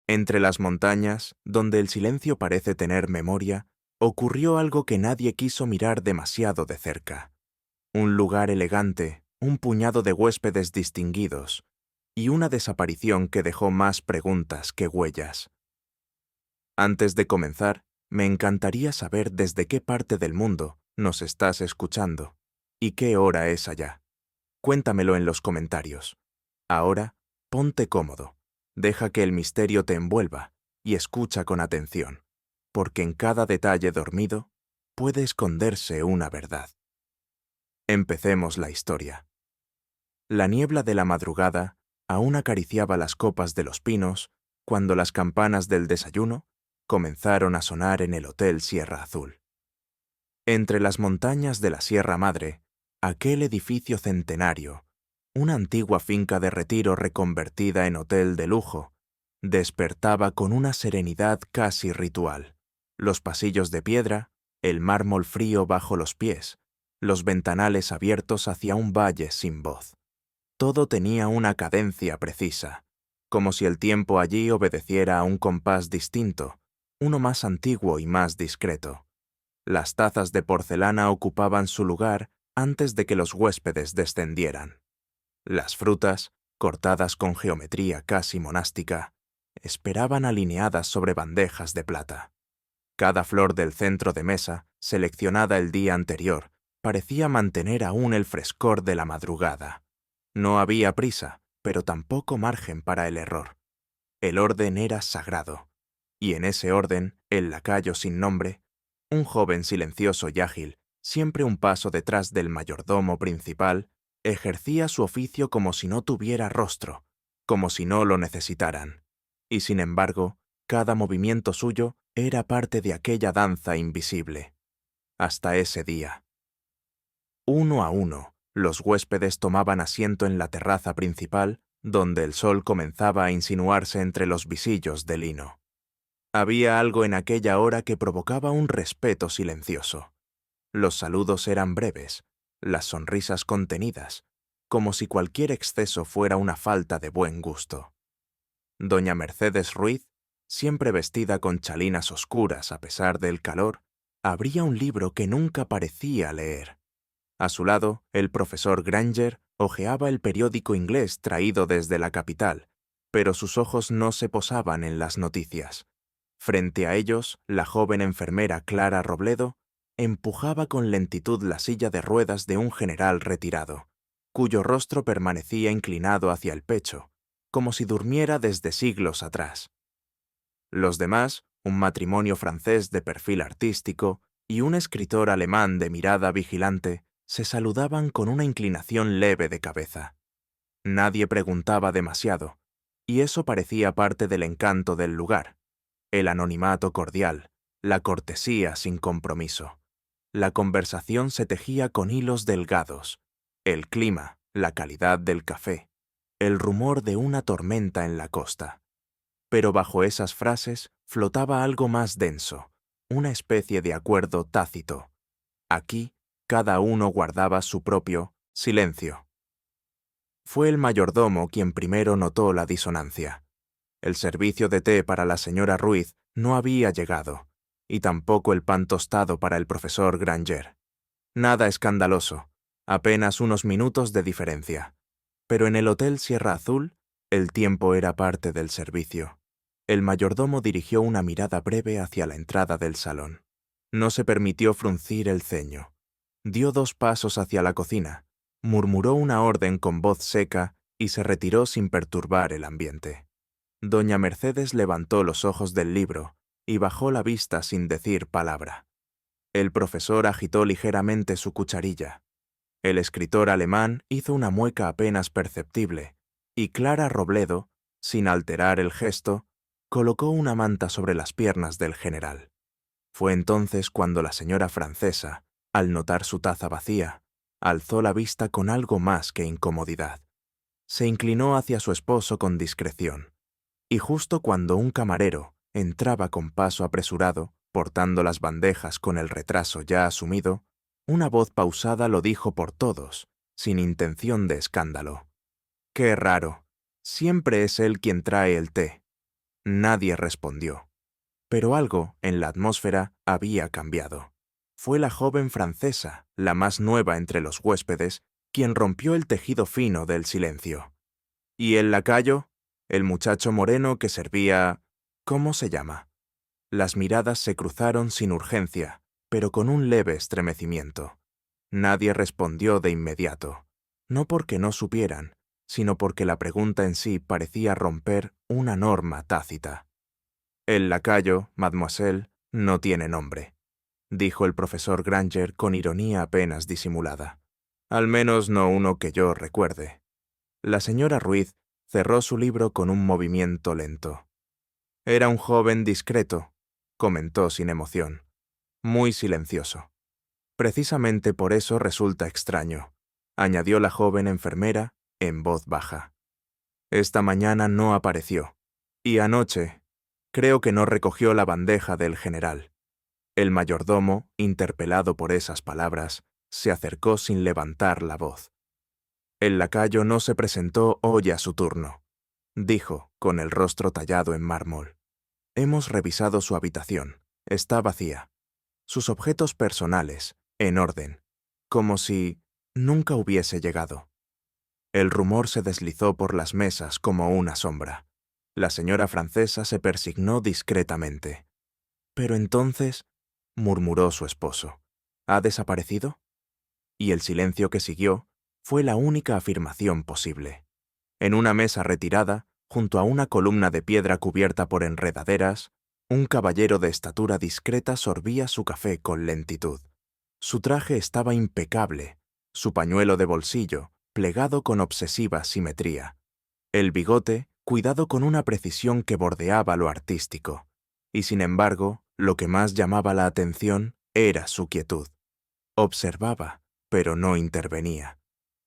Entre las montañas, donde el silencio parece tener memoria, ocurrió algo que nadie quiso mirar demasiado de cerca. Un lugar elegante, un puñado de huéspedes distinguidos, y una desaparición que dejó más preguntas que huellas. Antes de comenzar, me encantaría saber desde qué parte del mundo nos estás escuchando y qué hora es allá. Cuéntamelo en los comentarios. Ahora, ponte cómodo, deja que el misterio te envuelva y escucha con atención, porque en cada detalle dormido puede esconderse una verdad. Empecemos la historia. La niebla de la madrugada aún acariciaba las copas de los pinos cuando las campanas del desayuno comenzaron a sonar en el Hotel Sierra Azul. Entre las montañas de la Sierra Madre, aquel edificio centenario, una antigua finca de retiro reconvertida en hotel de lujo, despertaba con una serenidad casi ritual. Los pasillos de piedra, el mármol frío bajo los pies, los ventanales abiertos hacia un valle sin voz. Todo tenía una cadencia precisa, como si el tiempo allí obedeciera a un compás distinto, uno más antiguo y más discreto. Las tazas de porcelana ocupaban su lugar antes de que los huéspedes descendieran. Las frutas, cortadas con geometría casi monástica, esperaban alineadas sobre bandejas de plata. Cada flor del centro de mesa, seleccionada el día anterior, parecía mantener aún el frescor de la madrugada. No había prisa, pero tampoco margen para el error. El orden era sagrado, y en ese orden, el lacayo sin nombre, un joven silencioso y ágil, siempre un paso detrás del mayordomo principal, ejercía su oficio como si no tuviera rostro, como si no lo necesitaran. Y sin embargo, cada movimiento suyo era parte de aquella danza invisible. Hasta ese día. Uno a uno, los huéspedes tomaban asiento en la terraza principal, donde el sol comenzaba a insinuarse entre los visillos de lino. Había algo en aquella hora que provocaba un respeto silencioso. Los saludos eran breves, las sonrisas contenidas, como si cualquier exceso fuera una falta de buen gusto. Doña Mercedes Ruiz, siempre vestida con chalinas oscuras a pesar del calor, abría un libro que nunca parecía leer. A su lado, el profesor Granger hojeaba el periódico inglés traído desde la capital, pero sus ojos no se posaban en las noticias. Frente a ellos, la joven enfermera Clara Robledo empujaba con lentitud la silla de ruedas de un general retirado, cuyo rostro permanecía inclinado hacia el pecho, como si durmiera desde siglos atrás. Los demás, un matrimonio francés de perfil artístico y un escritor alemán de mirada vigilante, se saludaban con una inclinación leve de cabeza. Nadie preguntaba demasiado, y eso parecía parte del encanto del lugar. El anonimato cordial, la cortesía sin compromiso. La conversación se tejía con hilos delgados. El clima, la calidad del café, el rumor de una tormenta en la costa. Pero bajo esas frases flotaba algo más denso, una especie de acuerdo tácito. Aquí, cada uno guardaba su propio silencio. Fue el mayordomo quien primero notó la disonancia. El servicio de té para la señora Ruiz no había llegado, y tampoco el pan tostado para el profesor Granger. Nada escandaloso, apenas unos minutos de diferencia. Pero en el Hotel Sierra Azul, el tiempo era parte del servicio. El mayordomo dirigió una mirada breve hacia la entrada del salón. No se permitió fruncir el ceño. Dio 2 pasos hacia la cocina, murmuró una orden con voz seca y se retiró sin perturbar el ambiente. Doña Mercedes levantó los ojos del libro y bajó la vista sin decir palabra. El profesor agitó ligeramente su cucharilla. El escritor alemán hizo una mueca apenas perceptible, y Clara Robledo, sin alterar el gesto, colocó una manta sobre las piernas del general. Fue entonces cuando la señora francesa, al notar su taza vacía, alzó la vista con algo más que incomodidad. Se inclinó hacia su esposo con discreción. Y justo cuando un camarero entraba con paso apresurado, portando las bandejas con el retraso ya asumido, una voz pausada lo dijo por todos, sin intención de escándalo. «Qué raro. Siempre es él quien trae el té». Nadie respondió. Pero algo en la atmósfera había cambiado. Fue la joven francesa, la más nueva entre los huéspedes, quien rompió el tejido fino del silencio. ¿Y el lacayo? El muchacho moreno que servía... ¿Cómo se llama? Las miradas se cruzaron sin urgencia, pero con un leve estremecimiento. Nadie respondió de inmediato, no porque no supieran, sino porque la pregunta en sí parecía romper una norma tácita. El lacayo, mademoiselle, no tiene nombre, dijo el profesor Granger con ironía apenas disimulada. Al menos no uno que yo recuerde. La señora Ruiz cerró su libro con un movimiento lento. Era un joven discreto, comentó sin emoción, muy silencioso. Precisamente por eso resulta extraño, añadió la joven enfermera en voz baja. Esta mañana no apareció, y anoche creo que no recogió la bandeja del general. El mayordomo, interpelado por esas palabras, se acercó sin levantar la voz. El lacayo no se presentó hoy a su turno, dijo, con el rostro tallado en mármol. Hemos revisado su habitación. Está vacía. Sus objetos personales, en orden, como si nunca hubiese llegado. El rumor se deslizó por las mesas como una sombra. La señora francesa se persignó discretamente. Pero entonces, murmuró su esposo, ¿ha desaparecido? Y el silencio que siguió fue la única afirmación posible. En una mesa retirada, junto a una columna de piedra cubierta por enredaderas, un caballero de estatura discreta sorbía su café con lentitud. Su traje estaba impecable, su pañuelo de bolsillo, plegado con obsesiva simetría. El bigote, cuidado con una precisión que bordeaba lo artístico. Y sin embargo, lo que más llamaba la atención era su quietud. Observaba, pero no intervenía.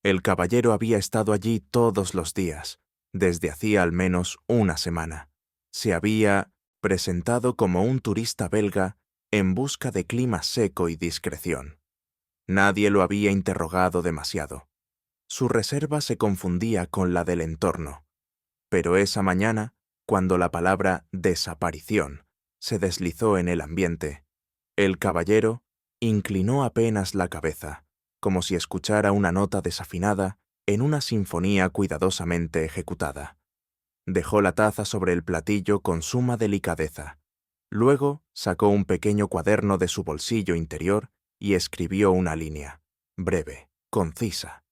El caballero había estado allí todos los días, desde hacía al menos una semana. Se había presentado como un turista belga en busca de clima seco y discreción. Nadie lo había interrogado demasiado. Su reserva se confundía con la del entorno. Pero esa mañana, cuando la palabra desaparición se deslizó en el ambiente, el caballero inclinó apenas la cabeza, como si escuchara una nota desafinada en una sinfonía cuidadosamente ejecutada. Dejó la taza sobre el platillo con suma delicadeza. Luego sacó un pequeño cuaderno de su bolsillo interior y escribió una línea, breve, concisa.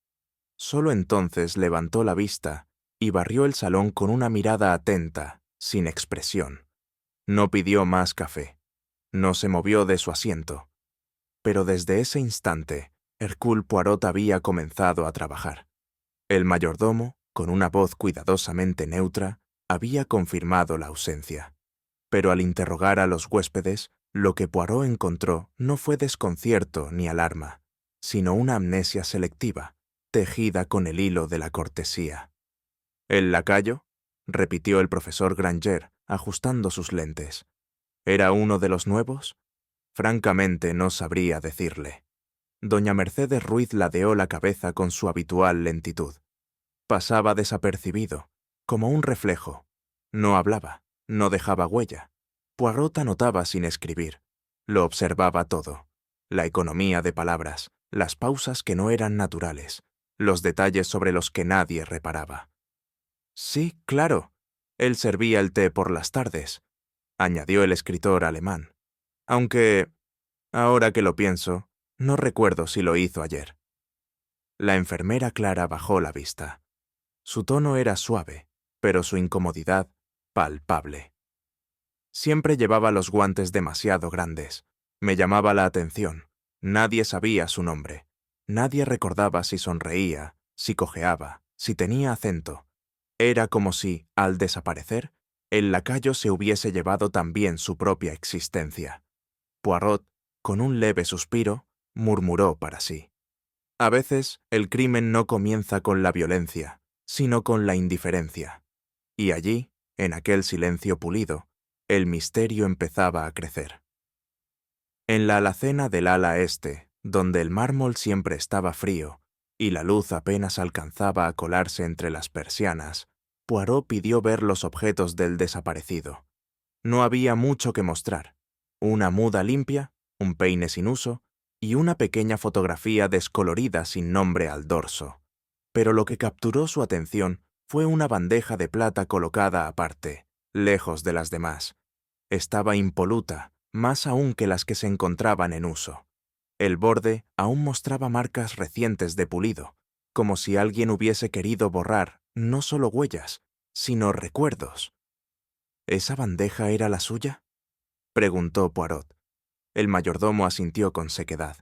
Solo entonces levantó la vista y barrió el salón con una mirada atenta, sin expresión. No pidió más café. No se movió de su asiento. Pero desde ese instante, Hercule Poirot había comenzado a trabajar. El mayordomo, con una voz cuidadosamente neutra, había confirmado la ausencia. Pero al interrogar a los huéspedes, lo que Poirot encontró no fue desconcierto ni alarma, sino una amnesia selectiva, tejida con el hilo de la cortesía. ¿El lacayo?, repitió el profesor Granger, ajustando sus lentes. ¿Era uno de los nuevos? Francamente no sabría decirle. Doña Mercedes Ruiz ladeó la cabeza con su habitual lentitud. Pasaba desapercibido, como un reflejo. No hablaba, no dejaba huella. Poirot anotaba sin escribir. Lo observaba todo. La economía de palabras, las pausas que no eran naturales, los detalles sobre los que nadie reparaba. Sí, claro. Él servía el té por las tardes, añadió el escritor alemán. Aunque, ahora que lo pienso, no recuerdo si lo hizo ayer. La enfermera Clara bajó la vista. Su tono era suave, pero su incomodidad palpable. Siempre llevaba los guantes demasiado grandes. Me llamaba la atención. Nadie sabía su nombre. Nadie recordaba si sonreía, si cojeaba, si tenía acento. Era como si, al desaparecer, el lacayo se hubiese llevado también su propia existencia. Poirot, con un leve suspiro, murmuró para sí. A veces, el crimen no comienza con la violencia, sino con la indiferencia. Y allí, en aquel silencio pulido, el misterio empezaba a crecer. En la alacena del ala este, donde el mármol siempre estaba frío y la luz apenas alcanzaba a colarse entre las persianas, Poirot pidió ver los objetos del desaparecido. No había mucho que mostrar. Una muda limpia, un peine sin uso y una pequeña fotografía descolorida sin nombre al dorso. Pero lo que capturó su atención fue una bandeja de plata colocada aparte, lejos de las demás. Estaba impoluta, más aún que las que se encontraban en uso. El borde aún mostraba marcas recientes de pulido, como si alguien hubiese querido borrar no solo huellas, sino recuerdos. ¿Esa bandeja era la suya?, preguntó Poirot. El mayordomo asintió con sequedad.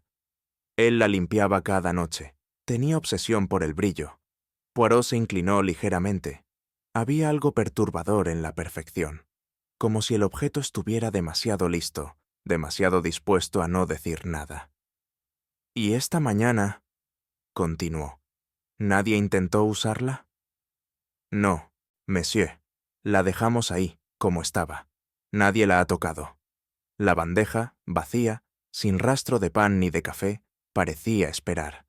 Él la limpiaba cada noche. Tenía obsesión por el brillo. Poirot se inclinó ligeramente. Había algo perturbador en la perfección, como si el objeto estuviera demasiado listo, demasiado dispuesto a no decir nada. «¿Y esta mañana?», continuó. «¿Nadie intentó usarla?». «No, monsieur. La dejamos ahí, como estaba. Nadie la ha tocado». La bandeja, vacía, sin rastro de pan ni de café, parecía esperar.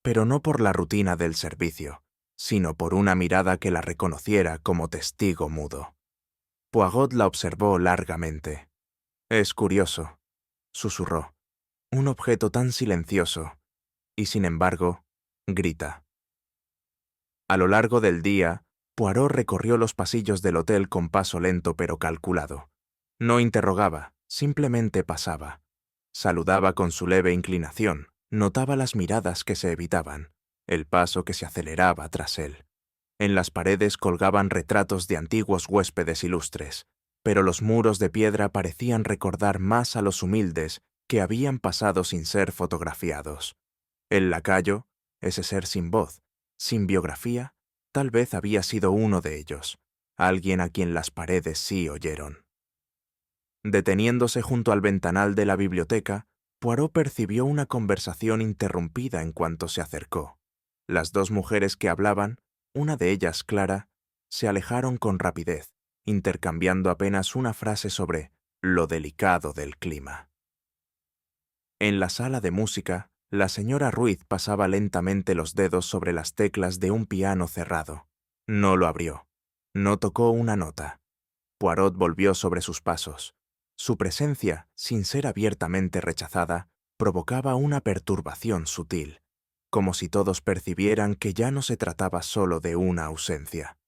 Pero no por la rutina del servicio, sino por una mirada que la reconociera como testigo mudo. Poirot la observó largamente. «Es curioso», susurró. «Un objeto tan silencioso, y sin embargo, grita». A lo largo del día, Poirot recorrió los pasillos del hotel con paso lento pero calculado. No interrogaba, simplemente pasaba. Saludaba con su leve inclinación, notaba las miradas que se evitaban, el paso que se aceleraba tras él. En las paredes colgaban retratos de antiguos huéspedes ilustres, pero los muros de piedra parecían recordar más a los humildes que habían pasado sin ser fotografiados. El lacayo, ese ser sin voz, sin biografía, tal vez había sido uno de ellos, alguien a quien las paredes sí oyeron. Deteniéndose junto al ventanal de la biblioteca, Poirot percibió una conversación interrumpida en cuanto se acercó. Las dos mujeres que hablaban, una de ellas Clara, se alejaron con rapidez, intercambiando apenas una frase sobre lo delicado del clima. En la sala de música, la señora Ruiz pasaba lentamente los dedos sobre las teclas de un piano cerrado. No lo abrió. No tocó una nota. Poirot volvió sobre sus pasos. Su presencia, sin ser abiertamente rechazada, provocaba una perturbación sutil, como si todos percibieran que ya no se trataba solo de una ausencia.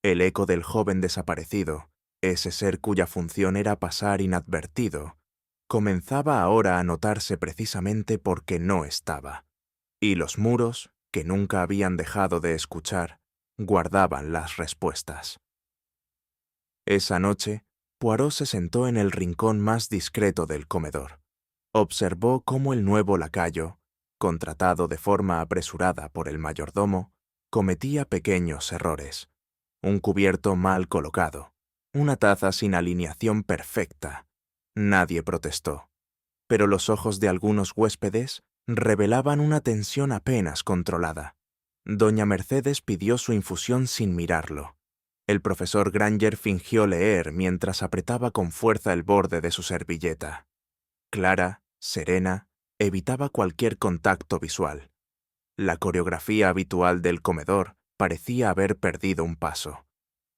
El eco del joven desaparecido, ese ser cuya función era pasar inadvertido, comenzaba ahora a notarse precisamente porque no estaba. Y los muros, que nunca habían dejado de escuchar, guardaban las respuestas. Esa noche, Poirot se sentó en el rincón más discreto del comedor. Observó cómo el nuevo lacayo, contratado de forma apresurada por el mayordomo, cometía pequeños errores. Un cubierto mal colocado, una taza sin alineación perfecta. Nadie protestó, pero los ojos de algunos huéspedes revelaban una tensión apenas controlada. Doña Mercedes pidió su infusión sin mirarlo. El profesor Granger fingió leer mientras apretaba con fuerza el borde de su servilleta. Clara, serena, evitaba cualquier contacto visual. La coreografía habitual del comedor parecía haber perdido un paso.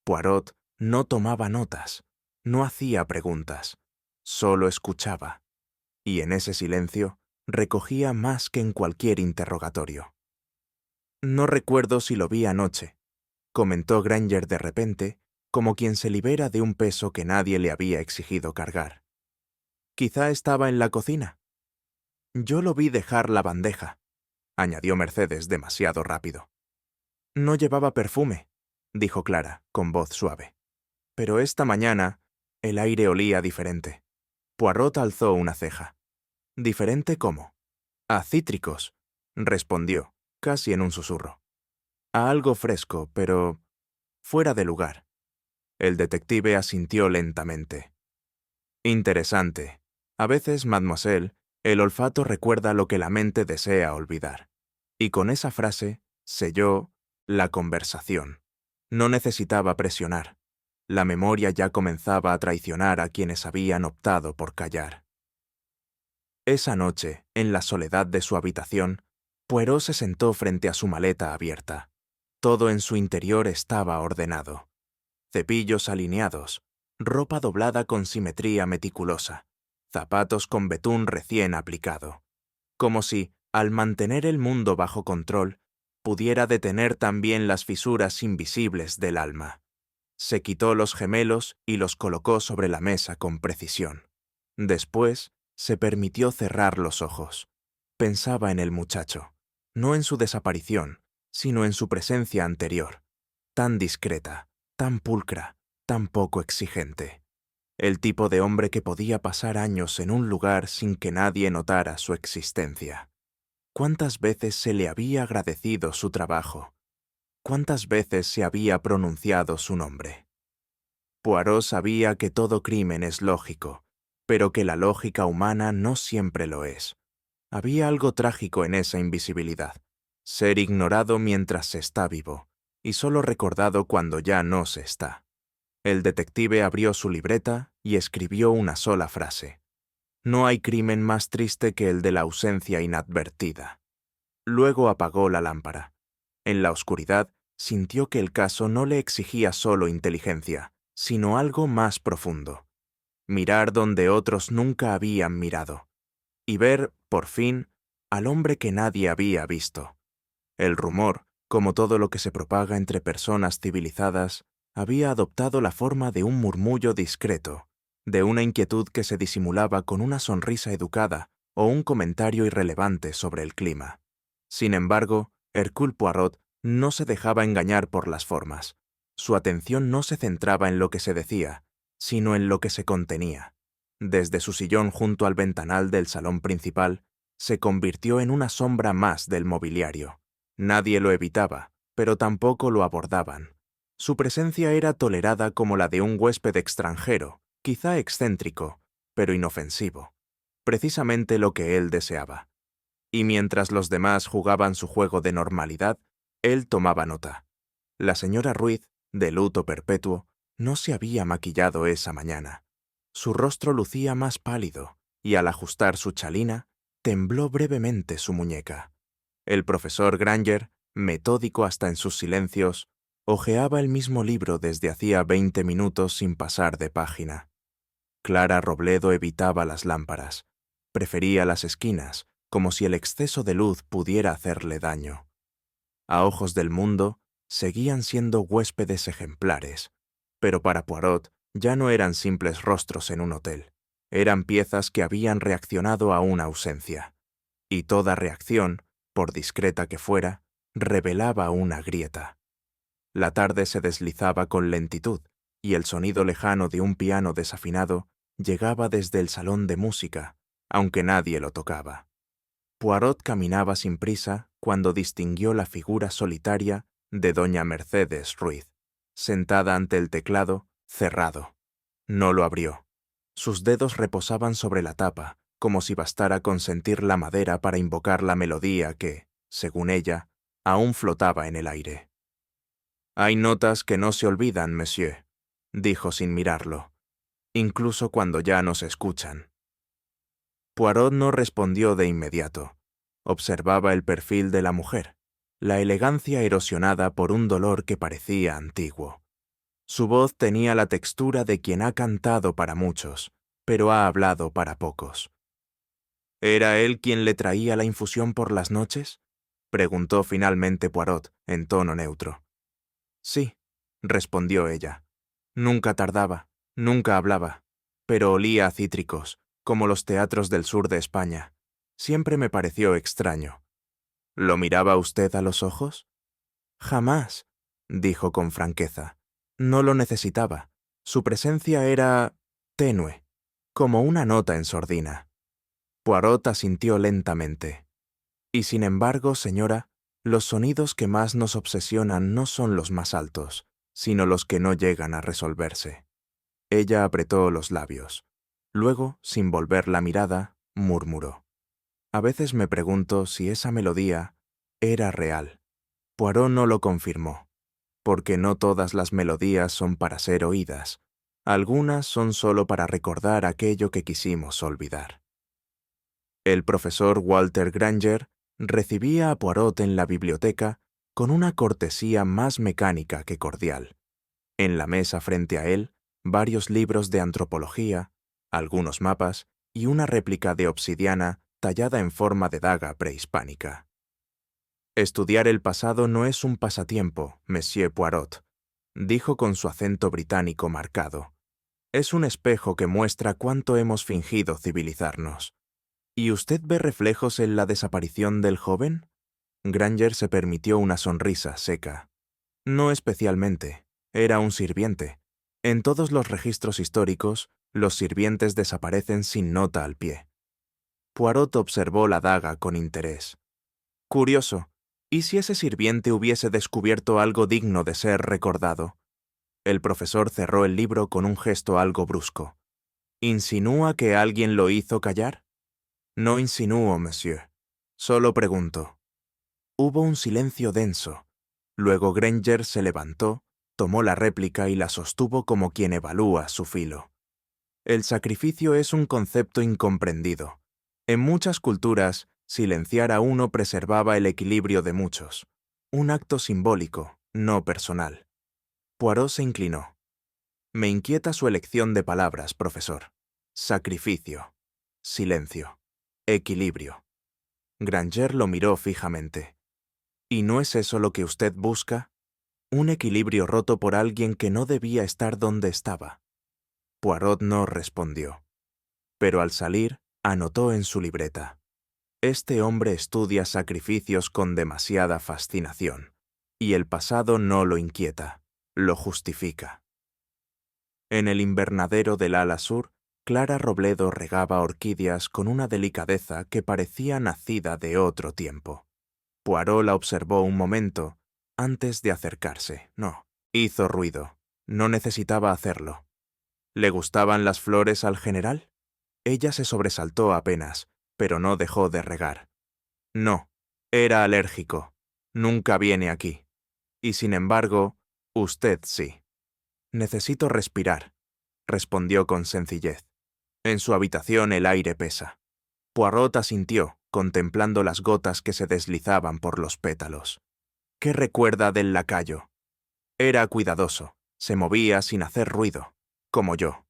Poirot no tomaba notas, no hacía preguntas, solo escuchaba. Y en ese silencio recogía más que en cualquier interrogatorio. «No recuerdo si lo vi anoche», comentó Granger de repente, como quien se libera de un peso que nadie le había exigido cargar. «Quizá estaba en la cocina». «Yo lo vi dejar la bandeja», añadió Mercedes demasiado rápido. «No llevaba perfume», dijo Clara, con voz suave. «Pero esta mañana el aire olía diferente». Poirot alzó una ceja. «¿Diferente cómo?» «A cítricos», respondió, casi en un susurro. «A algo fresco, pero fuera de lugar». El detective asintió lentamente. «Interesante. A veces, mademoiselle, el olfato recuerda lo que la mente desea olvidar». Y con esa frase selló la conversación. No necesitaba presionar. La memoria ya comenzaba a traicionar a quienes habían optado por callar. Esa noche, en la soledad de su habitación, Poirot se sentó frente a su maleta abierta. Todo en su interior estaba ordenado. cepillos alineados, ropa doblada con simetría meticulosa, zapatos con betún recién aplicado, como si, al mantener el mundo bajo control, pudiera detener también las fisuras invisibles del alma. Se quitó los gemelos y los colocó sobre la mesa con precisión. Después, se permitió cerrar los ojos. Pensaba en el muchacho, no en su desaparición, sino en su presencia anterior, tan discreta, tan pulcra, tan poco exigente. El tipo de hombre que podía pasar años en un lugar sin que nadie notara su existencia. ¿Cuántas veces se le había agradecido su trabajo? ¿Cuántas veces se había pronunciado su nombre? Poirot sabía que todo crimen es lógico, pero que la lógica humana no siempre lo es. Había algo trágico en esa invisibilidad, ser ignorado mientras se está vivo, y solo recordado cuando ya no se está. El detective abrió su libreta y escribió una sola frase. No hay crimen más triste que el de la ausencia inadvertida. Luego apagó la lámpara. En la oscuridad, sintió que el caso no le exigía solo inteligencia, sino algo más profundo. Mirar donde otros nunca habían mirado. Y ver, por fin, al hombre que nadie había visto. El rumor, como todo lo que se propaga entre personas civilizadas, había adoptado la forma de un murmullo discreto, de una inquietud que se disimulaba con una sonrisa educada o un comentario irrelevante sobre el clima. Sin embargo, Hercule Poirot no se dejaba engañar por las formas. Su atención no se centraba en lo que se decía, sino en lo que se contenía. Desde su sillón junto al ventanal del salón principal, se convirtió en una sombra más del mobiliario. Nadie lo evitaba, pero tampoco lo abordaban. Su presencia era tolerada como la de un huésped extranjero, quizá excéntrico, pero inofensivo. Precisamente lo que él deseaba. Y mientras los demás jugaban su juego de normalidad, él tomaba nota. La señora Ruiz, de luto perpetuo, no se había maquillado esa mañana. Su rostro lucía más pálido, y al ajustar su chalina, tembló brevemente su muñeca. El profesor Granger, metódico hasta en sus silencios, hojeaba el mismo libro desde hacía 20 minutos sin pasar de página. Clara Robledo evitaba las lámparas. Prefería las esquinas, como si el exceso de luz pudiera hacerle daño. A ojos del mundo, seguían siendo huéspedes ejemplares, pero para Poirot ya no eran simples rostros en un hotel. Eran piezas que habían reaccionado a una ausencia. Y toda reacción, por discreta que fuera, revelaba una grieta. La tarde se deslizaba con lentitud, y el sonido lejano de un piano desafinado llegaba desde el salón de música, aunque nadie lo tocaba. Poirot caminaba sin prisa cuando distinguió la figura solitaria de doña Mercedes Ruiz, sentada ante el teclado, cerrado. No lo abrió. Sus dedos reposaban sobre la tapa, como si bastara con sentir la madera para invocar la melodía que, según ella, aún flotaba en el aire. «Hay notas que no se olvidan, monsieur», dijo sin mirarlo, «incluso cuando ya no se escuchan». Poirot no respondió de inmediato. Observaba el perfil de la mujer, la elegancia erosionada por un dolor que parecía antiguo. Su voz tenía la textura de quien ha cantado para muchos, pero ha hablado para pocos. ¿Era él quien le traía la infusión por las noches?, preguntó finalmente Poirot, en tono neutro. Sí, respondió ella. Nunca tardaba, nunca hablaba, pero olía a cítricos, como los teatros del sur de España. Siempre me pareció extraño. ¿Lo miraba usted a los ojos? Jamás, dijo con franqueza. No lo necesitaba. Su presencia era tenue, como una nota en sordina. Poirot asintió lentamente. Y sin embargo, señora, los sonidos que más nos obsesionan no son los más altos, sino los que no llegan a resolverse. Ella apretó los labios. Luego, sin volver la mirada, murmuró. A veces me pregunto si esa melodía era real. Poirot no lo confirmó, porque no todas las melodías son para ser oídas. Algunas son solo para recordar aquello que quisimos olvidar. El profesor Walter Granger recibía a Poirot en la biblioteca con una cortesía más mecánica que cordial. En la mesa frente a él, varios libros de antropología, algunos mapas y una réplica de obsidiana tallada en forma de daga prehispánica. Estudiar el pasado no es un pasatiempo, Monsieur Poirot, dijo con su acento británico marcado. Es un espejo que muestra cuánto hemos fingido civilizarnos. ¿Y usted ve reflejos en la desaparición del joven? Granger se permitió una sonrisa seca. No especialmente. Era un sirviente. En todos los registros históricos, los sirvientes desaparecen sin nota al pie. Poirot observó la daga con interés. Curioso. ¿Y si ese sirviente hubiese descubierto algo digno de ser recordado? El profesor cerró el libro con un gesto algo brusco. ¿Insinúa que alguien lo hizo callar? No insinúo, monsieur. Solo pregunto. Hubo un silencio denso. Luego Granger se levantó, tomó la réplica y la sostuvo como quien evalúa su filo. El sacrificio es un concepto incomprendido. En muchas culturas, silenciar a uno preservaba el equilibrio de muchos. Un acto simbólico, no personal. Poirot se inclinó. Me inquieta su elección de palabras, profesor. Sacrificio. Silencio. Equilibrio. Granger lo miró fijamente. ¿Y no es eso lo que usted busca? Un equilibrio roto por alguien que no debía estar donde estaba. Poirot no respondió. Pero al salir, anotó en su libreta. Este hombre estudia sacrificios con demasiada fascinación, y el pasado no lo inquieta, lo justifica. En el invernadero del ala sur, Clara Robledo regaba orquídeas con una delicadeza que parecía nacida de otro tiempo. Poirot la observó un momento, antes de acercarse. No, hizo ruido. No necesitaba hacerlo. ¿Le gustaban las flores al general? Ella se sobresaltó apenas, pero no dejó de regar. No, era alérgico. Nunca viene aquí. Y sin embargo, usted sí. Necesito respirar, respondió con sencillez. En su habitación el aire pesa. Poirot asintió, contemplando las gotas que se deslizaban por los pétalos. ¿Qué recuerda del lacayo? Era cuidadoso, se movía sin hacer ruido, como yo.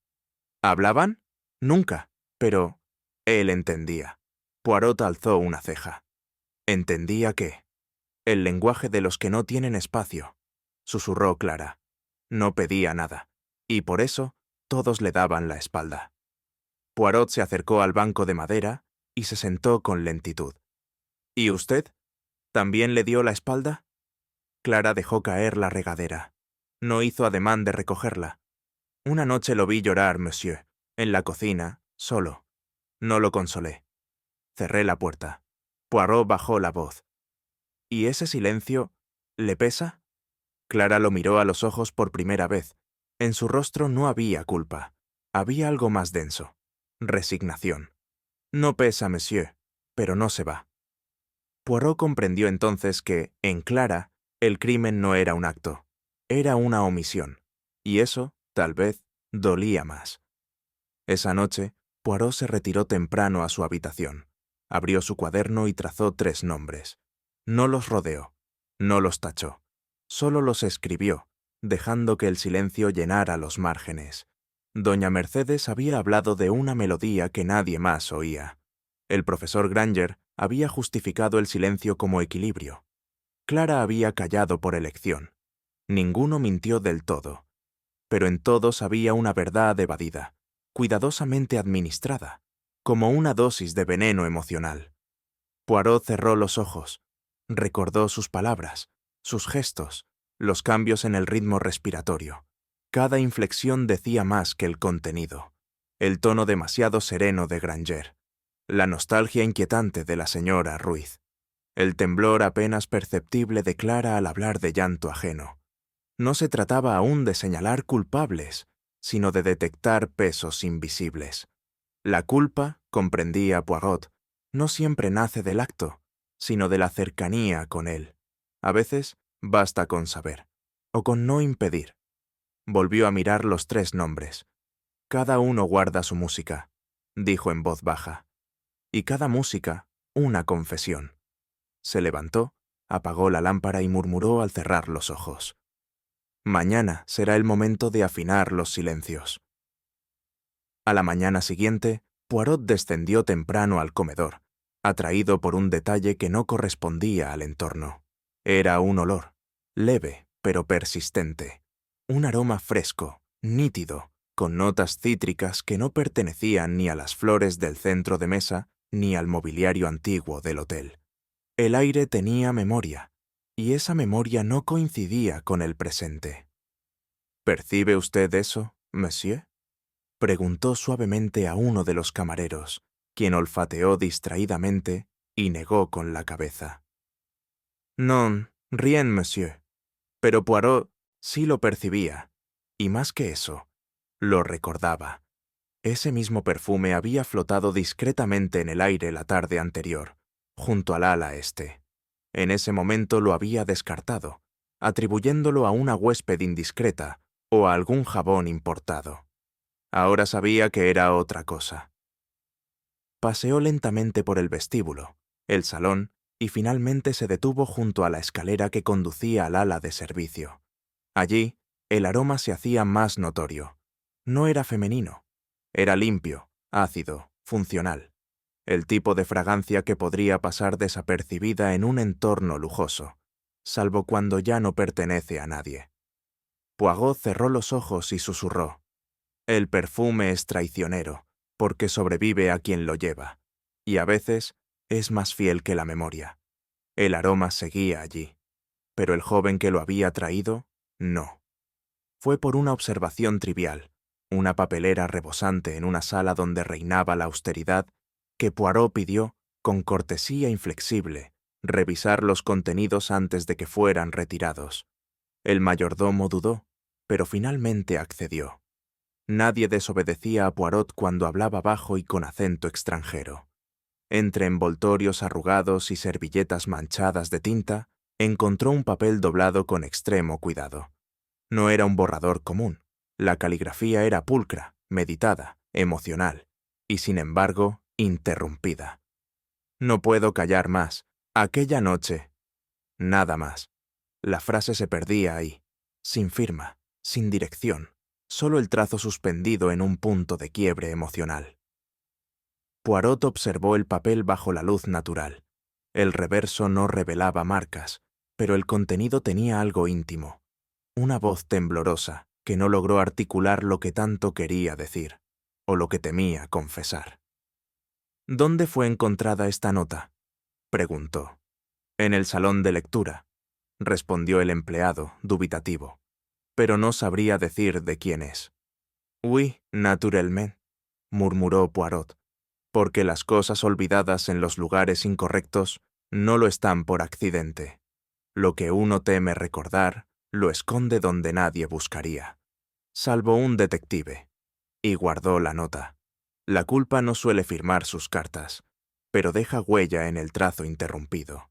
¿Hablaban? Nunca, pero él entendía. Poirot alzó una ceja. ¿Entendía qué? El lenguaje de los que no tienen espacio, susurró Clara. No pedía nada, y por eso todos le daban la espalda. Poirot se acercó al banco de madera y se sentó con lentitud. ¿Y usted? ¿También le dio la espalda? Clara dejó caer la regadera. No hizo ademán de recogerla. Una noche lo vi llorar, monsieur, en la cocina, solo. No lo consolé. Cerré la puerta. Poirot bajó la voz. ¿Y ese silencio le pesa? Clara lo miró a los ojos por primera vez. En su rostro no había culpa. Había algo más denso. Resignación. No pesa, monsieur, pero no se va. Poirot comprendió entonces que, en Clara, el crimen no era un acto. Era una omisión. Y eso, tal vez, dolía más. Esa noche, Poirot se retiró temprano a su habitación. Abrió su cuaderno y trazó 3 nombres. No los rodeó, no los tachó, solo los escribió, dejando que el silencio llenara los márgenes. Doña Mercedes había hablado de una melodía que nadie más oía. El profesor Granger había justificado el silencio como equilibrio. Clara había callado por elección. Ninguno mintió del todo. Pero en todos había una verdad evadida, cuidadosamente administrada, como una dosis de veneno emocional. Poirot cerró los ojos, recordó sus palabras, sus gestos, los cambios en el ritmo respiratorio. Cada inflexión decía más que el contenido. El tono demasiado sereno de Granger, la nostalgia inquietante de la señora Ruiz, el temblor apenas perceptible de Clara al hablar de llanto ajeno. No se trataba aún de señalar culpables, sino de detectar pesos invisibles. La culpa, comprendía Poirot, no siempre nace del acto, sino de la cercanía con él. A veces basta con saber, o con no impedir. Volvió a mirar los 3 nombres. Cada uno guarda su música, dijo en voz baja. Y cada música, una confesión. Se levantó, apagó la lámpara y murmuró al cerrar los ojos. Mañana será el momento de afinar los silencios. A la mañana siguiente, Poirot descendió temprano al comedor, atraído por un detalle que no correspondía al entorno. Era un olor, leve pero persistente, un aroma fresco, nítido, con notas cítricas que no pertenecían ni a las flores del centro de mesa ni al mobiliario antiguo del hotel. El aire tenía memoria, y esa memoria no coincidía con el presente. ¿Percibe usted eso, monsieur?, preguntó suavemente a uno de los camareros, quien olfateó distraídamente y negó con la cabeza. «Non, rien, monsieur». Pero Poirot sí lo percibía, y más que eso, lo recordaba. Ese mismo perfume había flotado discretamente en el aire la tarde anterior, junto al ala este. En ese momento lo había descartado, atribuyéndolo a una huésped indiscreta o a algún jabón importado. Ahora sabía que era otra cosa. Paseó lentamente por el vestíbulo, el salón, y finalmente se detuvo junto a la escalera que conducía al ala de servicio. Allí, el aroma se hacía más notorio. No era femenino. Era limpio, ácido, funcional. El tipo de fragancia que podría pasar desapercibida en un entorno lujoso, salvo cuando ya no pertenece a nadie. Poirot cerró los ojos y susurró: «El perfume es traicionero, porque sobrevive a quien lo lleva, y a veces es más fiel que la memoria». El aroma seguía allí, pero el joven que lo había traído, no. Fue por una observación trivial, una papelera rebosante en una sala donde reinaba la austeridad, que Poirot pidió, con cortesía inflexible, revisar los contenidos antes de que fueran retirados. El mayordomo dudó, pero finalmente accedió. Nadie desobedecía a Poirot cuando hablaba bajo y con acento extranjero. Entre envoltorios arrugados y servilletas manchadas de tinta, encontró un papel doblado con extremo cuidado. No era un borrador común. La caligrafía era pulcra, meditada, emocional, y sin embargo, interrumpida. «No puedo callar más. Aquella noche». Nada más. La frase se perdía ahí, sin firma, sin dirección, solo el trazo suspendido en un punto de quiebre emocional. Poirot observó el papel bajo la luz natural. El reverso no revelaba marcas, pero el contenido tenía algo íntimo. Una voz temblorosa que no logró articular lo que tanto quería decir, o lo que temía confesar. «¿Dónde fue encontrada esta nota?», preguntó. «En el salón de lectura», respondió el empleado, dubitativo. «Pero no sabría decir de quién es». «Oui, naturellement», murmuró Poirot, «porque las cosas olvidadas en los lugares incorrectos no lo están por accidente. Lo que uno teme recordar lo esconde donde nadie buscaría, salvo un detective». Y guardó la nota. La culpa no suele firmar sus cartas, pero deja huella en el trazo interrumpido.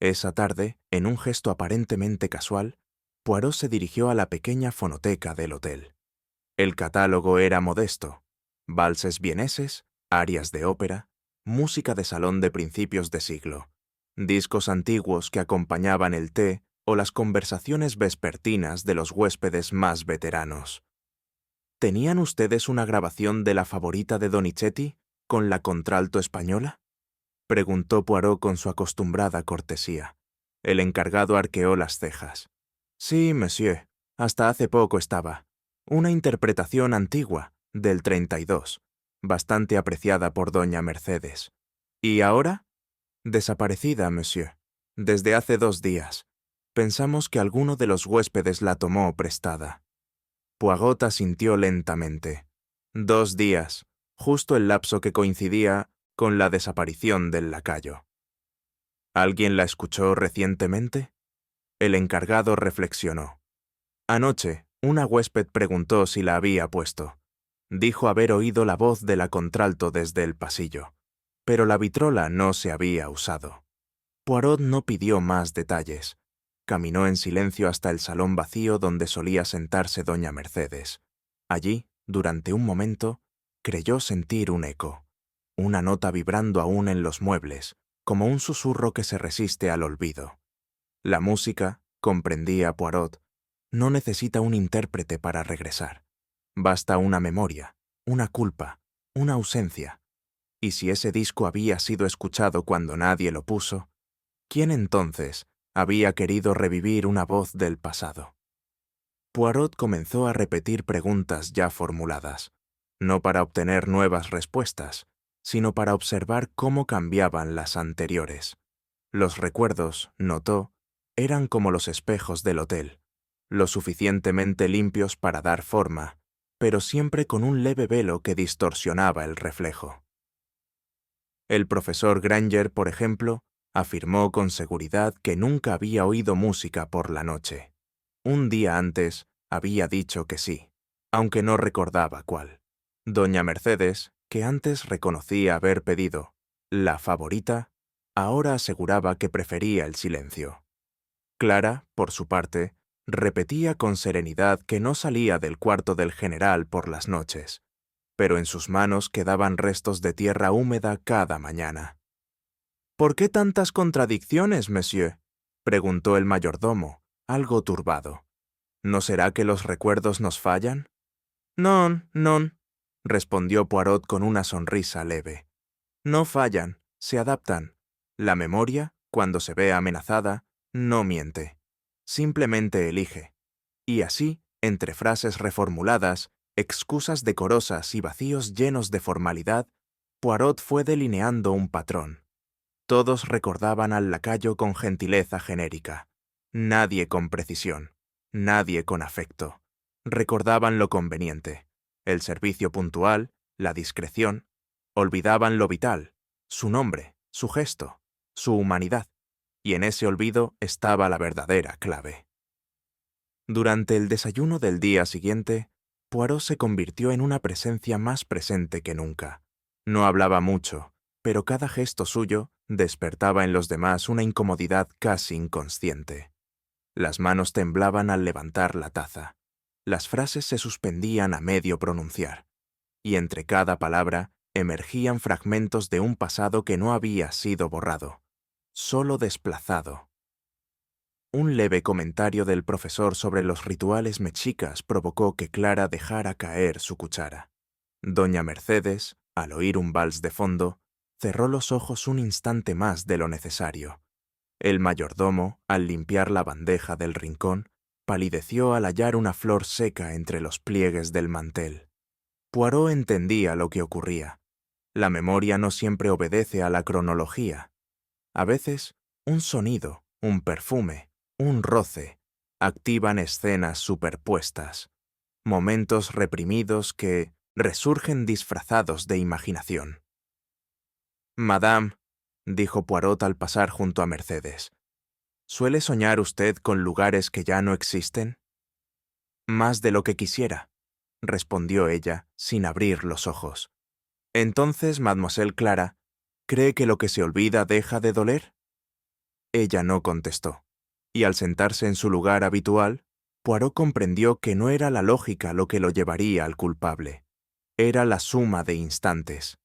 Esa tarde, en un gesto aparentemente casual, Poirot se dirigió a la pequeña fonoteca del hotel. El catálogo era modesto: valses vieneses, arias de ópera, música de salón de principios de siglo, discos antiguos que acompañaban el té o las conversaciones vespertinas de los huéspedes más veteranos. ¿Tenían ustedes una grabación de la favorita de Donizetti con la contralto española?, preguntó Poirot con su acostumbrada cortesía. El encargado arqueó las cejas. «Sí, monsieur, hasta hace poco estaba. Una interpretación antigua, del 32, bastante apreciada por doña Mercedes. ¿Y ahora?» «Desaparecida, monsieur. Desde hace 2 días. Pensamos que alguno de los huéspedes la tomó prestada». Poirot asintió lentamente. 2 días, justo el lapso que coincidía con la desaparición del lacayo. ¿Alguien la escuchó recientemente? El encargado reflexionó. Anoche, una huésped preguntó si la había puesto. Dijo haber oído la voz de la contralto desde el pasillo, pero la vitrola no se había usado. Poirot no pidió más detalles. Caminó en silencio hasta el salón vacío donde solía sentarse doña Mercedes. Allí, durante un momento, creyó sentir un eco, una nota vibrando aún en los muebles, como un susurro que se resiste al olvido. La música, comprendía Poirot, no necesita un intérprete para regresar. Basta una memoria, una culpa, una ausencia. Y si ese disco había sido escuchado cuando nadie lo puso, ¿quién entonces había querido revivir una voz del pasado? Poirot comenzó a repetir preguntas ya formuladas, no para obtener nuevas respuestas, sino para observar cómo cambiaban las anteriores. Los recuerdos, notó, eran como los espejos del hotel, lo suficientemente limpios para dar forma, pero siempre con un leve velo que distorsionaba el reflejo. El profesor Granger, por ejemplo, afirmó con seguridad que nunca había oído música por la noche. Un día antes había dicho que sí, aunque no recordaba cuál. Doña Mercedes, que antes reconocía haber pedido la favorita, ahora aseguraba que prefería el silencio. Clara, por su parte, repetía con serenidad que no salía del cuarto del general por las noches, pero en sus manos quedaban restos de tierra húmeda cada mañana. «¿Por qué tantas contradicciones, monsieur?», preguntó el mayordomo, algo turbado. «¿No será que los recuerdos nos fallan?» «Non, non», respondió Poirot con una sonrisa leve. «No fallan, se adaptan. La memoria, cuando se ve amenazada, no miente. Simplemente elige. Y así, entre frases reformuladas, excusas decorosas y vacíos llenos de formalidad, Poirot fue delineando un patrón. Todos recordaban al lacayo con gentileza genérica. Nadie con precisión. Nadie con afecto. Recordaban lo conveniente, el servicio puntual, la discreción. Olvidaban lo vital, su nombre, su gesto, su humanidad. Y en ese olvido estaba la verdadera clave. Durante el desayuno del día siguiente, Poirot se convirtió en una presencia más presente que nunca. No hablaba mucho, pero cada gesto suyo despertaba en los demás una incomodidad casi inconsciente. Las manos temblaban al levantar la taza. Las frases se suspendían a medio pronunciar, y entre cada palabra emergían fragmentos de un pasado que no había sido borrado, solo desplazado. Un leve comentario del profesor sobre los rituales mexicas provocó que Clara dejara caer su cuchara. Doña Mercedes, al oír un vals de fondo, cerró los ojos un instante más de lo necesario. El mayordomo, al limpiar la bandeja del rincón, palideció al hallar una flor seca entre los pliegues del mantel. Poirot entendía lo que ocurría. La memoria no siempre obedece a la cronología. A veces, un sonido, un perfume, un roce, activan escenas superpuestas, momentos reprimidos que resurgen disfrazados de imaginación. «Madame», dijo Poirot al pasar junto a Mercedes, «¿suele soñar usted con lugares que ya no existen?» «Más de lo que quisiera», respondió ella, sin abrir los ojos. «Entonces, Mademoiselle Clara, ¿cree que lo que se olvida deja de doler?» Ella no contestó, y al sentarse en su lugar habitual, Poirot comprendió que no era la lógica lo que lo llevaría al culpable. Era la suma de instantes,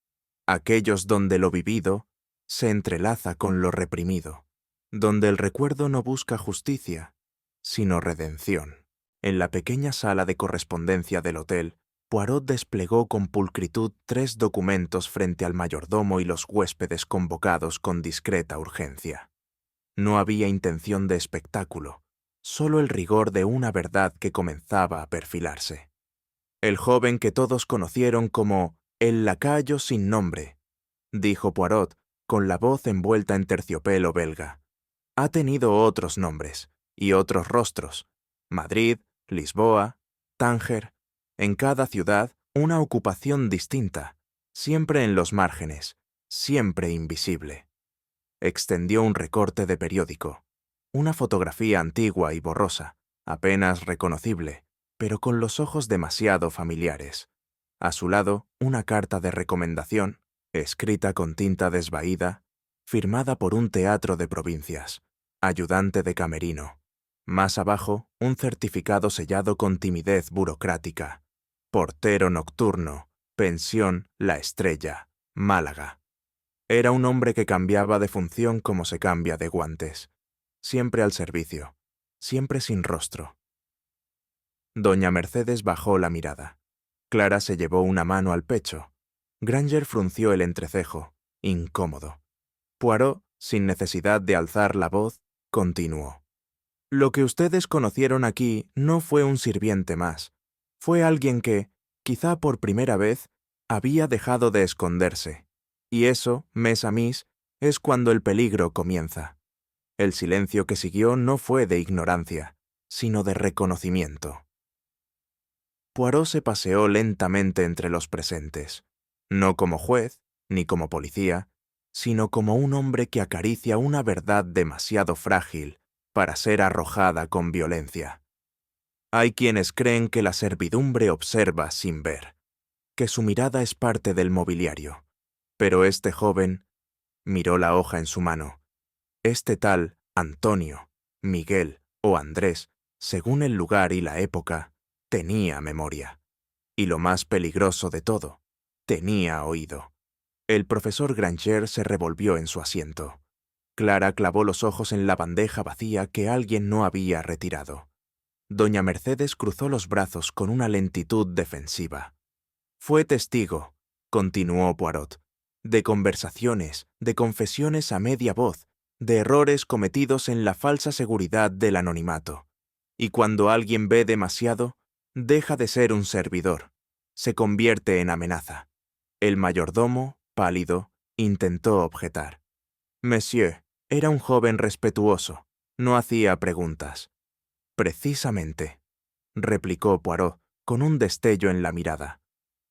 aquellos donde lo vivido se entrelaza con lo reprimido, donde el recuerdo no busca justicia, sino redención. En la pequeña sala de correspondencia del hotel, Poirot desplegó con pulcritud 3 documentos frente al mayordomo y los huéspedes convocados con discreta urgencia. No había intención de espectáculo, solo el rigor de una verdad que comenzaba a perfilarse. El joven que todos conocieron como el lacayo sin nombre, dijo Poirot, con la voz envuelta en terciopelo belga, ha tenido otros nombres y otros rostros: Madrid, Lisboa, Tánger, en cada ciudad una ocupación distinta, siempre en los márgenes, siempre invisible. Extendió un recorte de periódico, una fotografía antigua y borrosa, apenas reconocible, pero con los ojos demasiado familiares. A su lado, una carta de recomendación, escrita con tinta desvaída, firmada por un teatro de provincias, ayudante de camerino. Más abajo, un certificado sellado con timidez burocrática. Portero nocturno, pensión La Estrella, Málaga. Era un hombre que cambiaba de función como se cambia de guantes. Siempre al servicio, siempre sin rostro. Doña Mercedes bajó la mirada. Clara se llevó una mano al pecho. Granger frunció el entrecejo, incómodo. Poirot, sin necesidad de alzar la voz, continuó. Lo que ustedes conocieron aquí no fue un sirviente más. Fue alguien que, quizá por primera vez, había dejado de esconderse. Y eso, mes a mis, es cuando el peligro comienza. El silencio que siguió no fue de ignorancia, sino de reconocimiento. Poirot se paseó lentamente entre los presentes, no como juez, ni como policía, sino como un hombre que acaricia una verdad demasiado frágil para ser arrojada con violencia. Hay quienes creen que la servidumbre observa sin ver, que su mirada es parte del mobiliario, pero este joven miró la hoja en su mano. Este tal Antonio, Miguel o Andrés, según el lugar y la época, tenía memoria. Y lo más peligroso de todo, tenía oído. El profesor Granger se revolvió en su asiento. Clara clavó los ojos en la bandeja vacía que alguien no había retirado. Doña Mercedes cruzó los brazos con una lentitud defensiva. Fue testigo, continuó Poirot, de conversaciones, de confesiones a media voz, de errores cometidos en la falsa seguridad del anonimato. Y cuando alguien ve demasiado, deja de ser un servidor, se convierte en amenaza. El mayordomo, pálido, intentó objetar. Monsieur era un joven respetuoso, no hacía preguntas. Precisamente, replicó Poirot, con un destello en la mirada.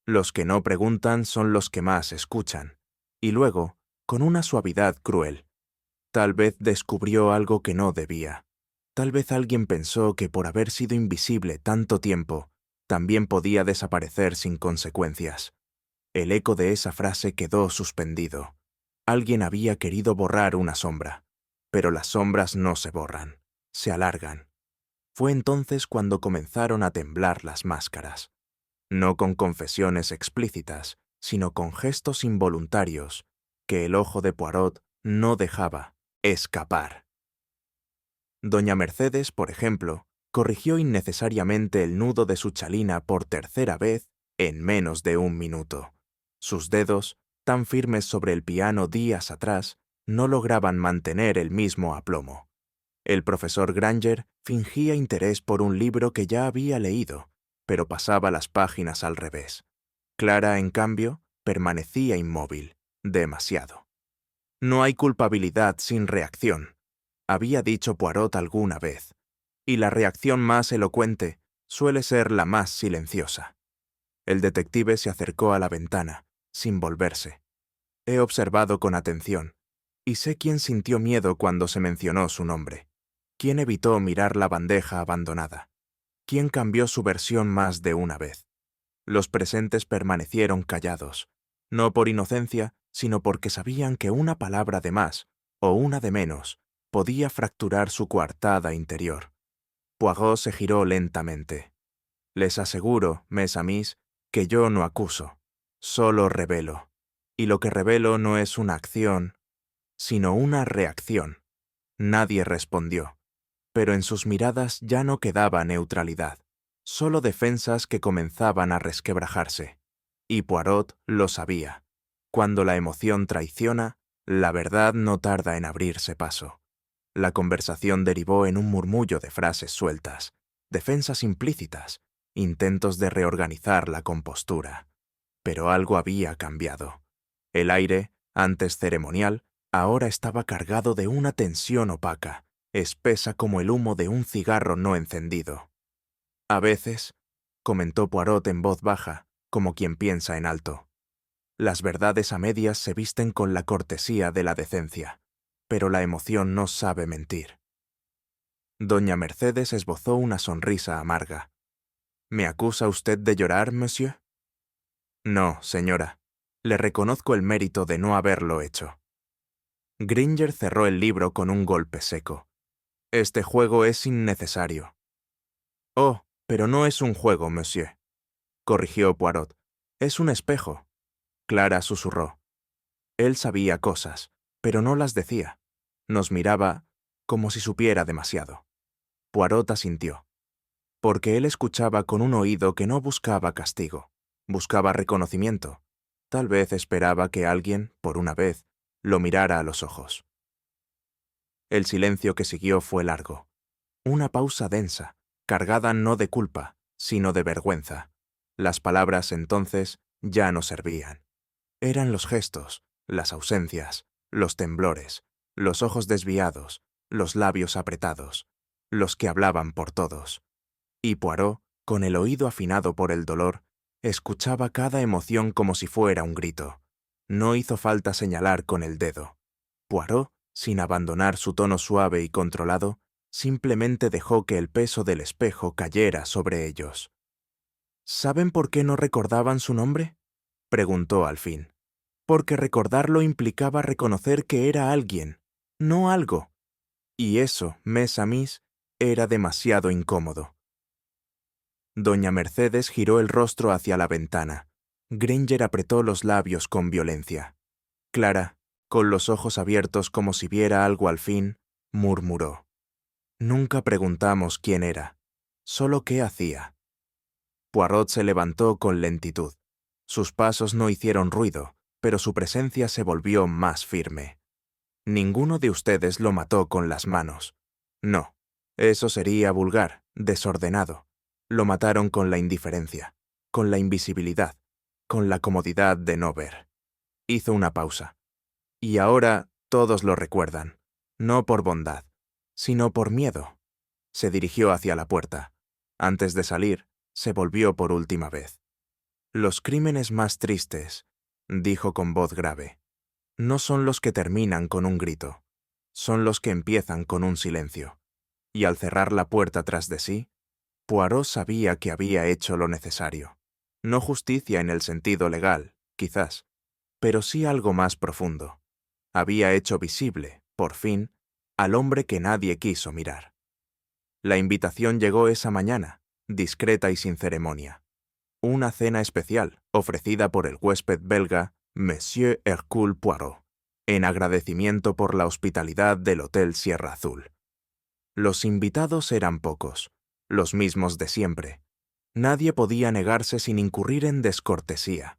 Los que no preguntan son los que más escuchan. Y luego, con una suavidad cruel. Tal vez descubrió algo que no debía. Tal vez alguien pensó que por haber sido invisible tanto tiempo, también podía desaparecer sin consecuencias. El eco de esa frase quedó suspendido. Alguien había querido borrar una sombra. Pero las sombras no se borran, se alargan. Fue entonces cuando comenzaron a temblar las máscaras. No con confesiones explícitas, sino con gestos involuntarios que el ojo de Poirot no dejaba escapar. Doña Mercedes, por ejemplo, corrigió innecesariamente el nudo de su chalina por tercera vez en menos de un minuto. Sus dedos, tan firmes sobre el piano días atrás, no lograban mantener el mismo aplomo. El profesor Granger fingía interés por un libro que ya había leído, pero pasaba las páginas al revés. Clara, en cambio, permanecía inmóvil, demasiado. No hay culpabilidad sin reacción, había dicho Poirot alguna vez, y la reacción más elocuente suele ser la más silenciosa. El detective se acercó a la ventana, sin volverse. He observado con atención, y sé quién sintió miedo cuando se mencionó su nombre. ¿Quién evitó mirar la bandeja abandonada? ¿Quién cambió su versión más de una vez? Los presentes permanecieron callados, no por inocencia, sino porque sabían que una palabra de más, o una de menos, podía fracturar su coartada interior. Poirot se giró lentamente. Les aseguro, mes amis, que yo no acuso, solo revelo. Y lo que revelo no es una acción, sino una reacción. Nadie respondió, pero en sus miradas ya no quedaba neutralidad, solo defensas que comenzaban a resquebrajarse. Y Poirot lo sabía. Cuando la emoción traiciona, la verdad no tarda en abrirse paso. La conversación derivó en un murmullo de frases sueltas, defensas implícitas, intentos de reorganizar la compostura. Pero algo había cambiado. El aire, antes ceremonial, ahora estaba cargado de una tensión opaca, espesa como el humo de un cigarro no encendido. A veces, comentó Poirot en voz baja, como quien piensa en alto, las verdades a medias se visten con la cortesía de la decencia, pero la emoción no sabe mentir. Doña Mercedes esbozó una sonrisa amarga. ¿Me acusa usted de llorar, monsieur? No, señora. Le reconozco el mérito de no haberlo hecho. Granger cerró el libro con un golpe seco. Este juego es innecesario. Oh, pero no es un juego, monsieur, corrigió Poirot. Es un espejo. Clara susurró. Él sabía cosas, pero no las decía. Nos miraba como si supiera demasiado. Poirot asintió. porque él escuchaba con un oído que no buscaba castigo, buscaba reconocimiento. Tal vez esperaba que alguien, por una vez, lo mirara a los ojos. El silencio que siguió fue largo. Una pausa densa, cargada no de culpa, sino de vergüenza. Las palabras entonces ya no servían. Eran los gestos, las ausencias, los temblores, los ojos desviados, los labios apretados, los que hablaban por todos. Y Poirot, con el oído afinado por el dolor, escuchaba cada emoción como si fuera un grito. No hizo falta señalar con el dedo. Poirot, sin abandonar su tono suave y controlado, simplemente dejó que el peso del espejo cayera sobre ellos. ¿Saben por qué no recordaban su nombre?, preguntó al fin. Porque recordarlo implicaba reconocer que era alguien, no algo. Y eso, mes a mis, era demasiado incómodo. Doña Mercedes giró el rostro hacia la ventana. Granger apretó los labios con violencia. Clara, con los ojos abiertos como si viera algo al fin, murmuró. Nunca preguntamos quién era, solo qué hacía. Poirot se levantó con lentitud. Sus pasos no hicieron ruido, pero su presencia se volvió más firme. Ninguno de ustedes lo mató con las manos. No, eso sería vulgar, desordenado. Lo mataron con la indiferencia, con la invisibilidad, con la comodidad de no ver. Hizo una pausa. Y ahora todos lo recuerdan, no por bondad, sino por miedo. Se dirigió hacia la puerta. Antes de salir, se volvió por última vez. Los crímenes más tristes, dijo con voz grave, no son los que terminan con un grito, son los que empiezan con un silencio. Y al cerrar la puerta tras de sí, Poirot sabía que había hecho lo necesario. No justicia en el sentido legal, quizás, pero sí algo más profundo. Había hecho visible, por fin, al hombre que nadie quiso mirar. La invitación llegó esa mañana, discreta y sin ceremonia. Una cena especial, ofrecida por el huésped belga, Monsieur Hercule Poirot, en agradecimiento por la hospitalidad del Hotel Sierra Azul. Los invitados eran pocos, los mismos de siempre. Nadie podía negarse sin incurrir en descortesía.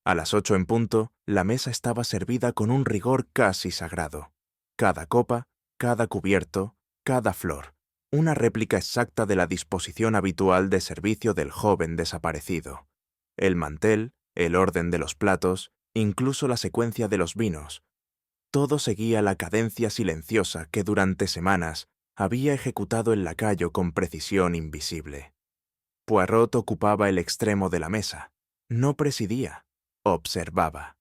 A las 8 en punto, la mesa estaba servida con un rigor casi sagrado. Cada copa, cada cubierto, cada flor, una réplica exacta de la disposición habitual de servicio del joven desaparecido. El mantel, el orden de los platos, incluso la secuencia de los vinos. Todo seguía la cadencia silenciosa que durante semanas había ejecutado el lacayo con precisión invisible. Poirot ocupaba el extremo de la mesa. No presidía, observaba.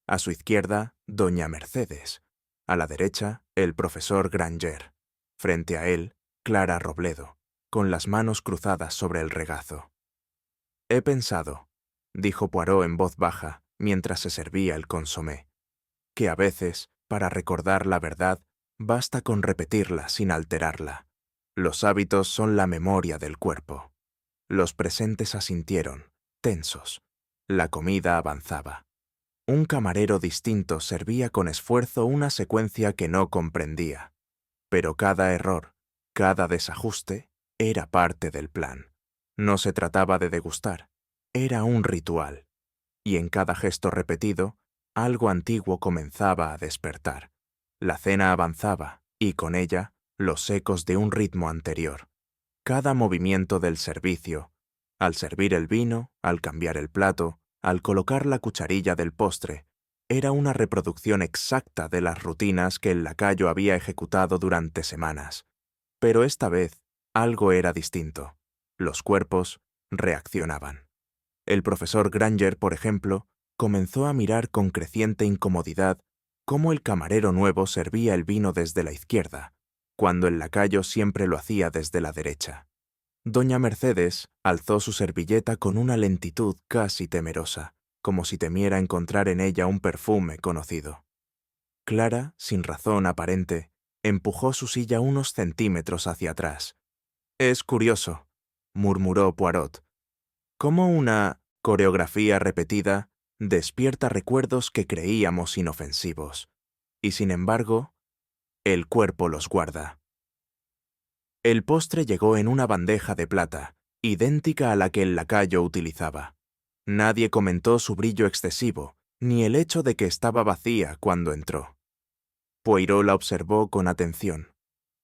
A su izquierda, doña Mercedes. A la derecha, el profesor Granger. Frente a él, Clara Robledo, con las manos cruzadas sobre el regazo. «He pensado», dijo Poirot en voz baja, mientras se servía el consomé, «que a veces, para recordar la verdad, basta con repetirla sin alterarla. Los hábitos son la memoria del cuerpo». Los presentes asintieron, tensos. La comida avanzaba. Un camarero distinto servía con esfuerzo una secuencia que no comprendía. Pero cada error, cada desajuste, era parte del plan. No se trataba de degustar, era un ritual. Y en cada gesto repetido, algo antiguo comenzaba a despertar. La cena avanzaba, y con ella, los ecos de un ritmo anterior. Cada movimiento del servicio, al servir el vino, al cambiar el plato, al colocar la cucharilla del postre, era una reproducción exacta de las rutinas que el lacayo había ejecutado durante semanas. Pero esta vez, algo era distinto. Los cuerpos reaccionaban. El profesor Granger, por ejemplo, comenzó a mirar con creciente incomodidad cómo el camarero nuevo servía el vino desde la izquierda, cuando el lacayo siempre lo hacía desde la derecha. Doña Mercedes alzó su servilleta con una lentitud casi temerosa, como si temiera encontrar en ella un perfume conocido. Clara, sin razón aparente, empujó su silla unos centímetros hacia atrás. «Es curioso», murmuró Poirot, «cómo una coreografía repetida despierta recuerdos que creíamos inofensivos, y sin embargo, el cuerpo los guarda». El postre llegó en una bandeja de plata, idéntica a la que el lacayo utilizaba. Nadie comentó su brillo excesivo, ni el hecho de que estaba vacía cuando entró. Poirot la observó con atención.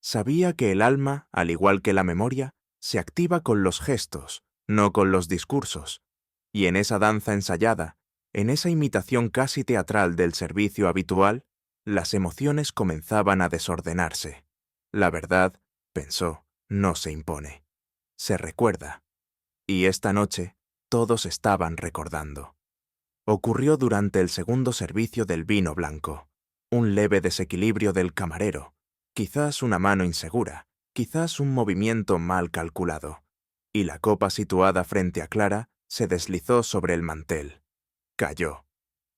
Sabía que el alma, al igual que la memoria, se activa con los gestos, no con los discursos, y en esa danza ensayada, en esa imitación casi teatral del servicio habitual, las emociones comenzaban a desordenarse. La verdad, pensó, no se impone. Se recuerda. Y esta noche, todos estaban recordando. Ocurrió durante el segundo servicio del vino blanco. Un leve desequilibrio del camarero, quizás una mano insegura, quizás un movimiento mal calculado, y la copa situada frente a Clara se deslizó sobre el mantel. Cayó.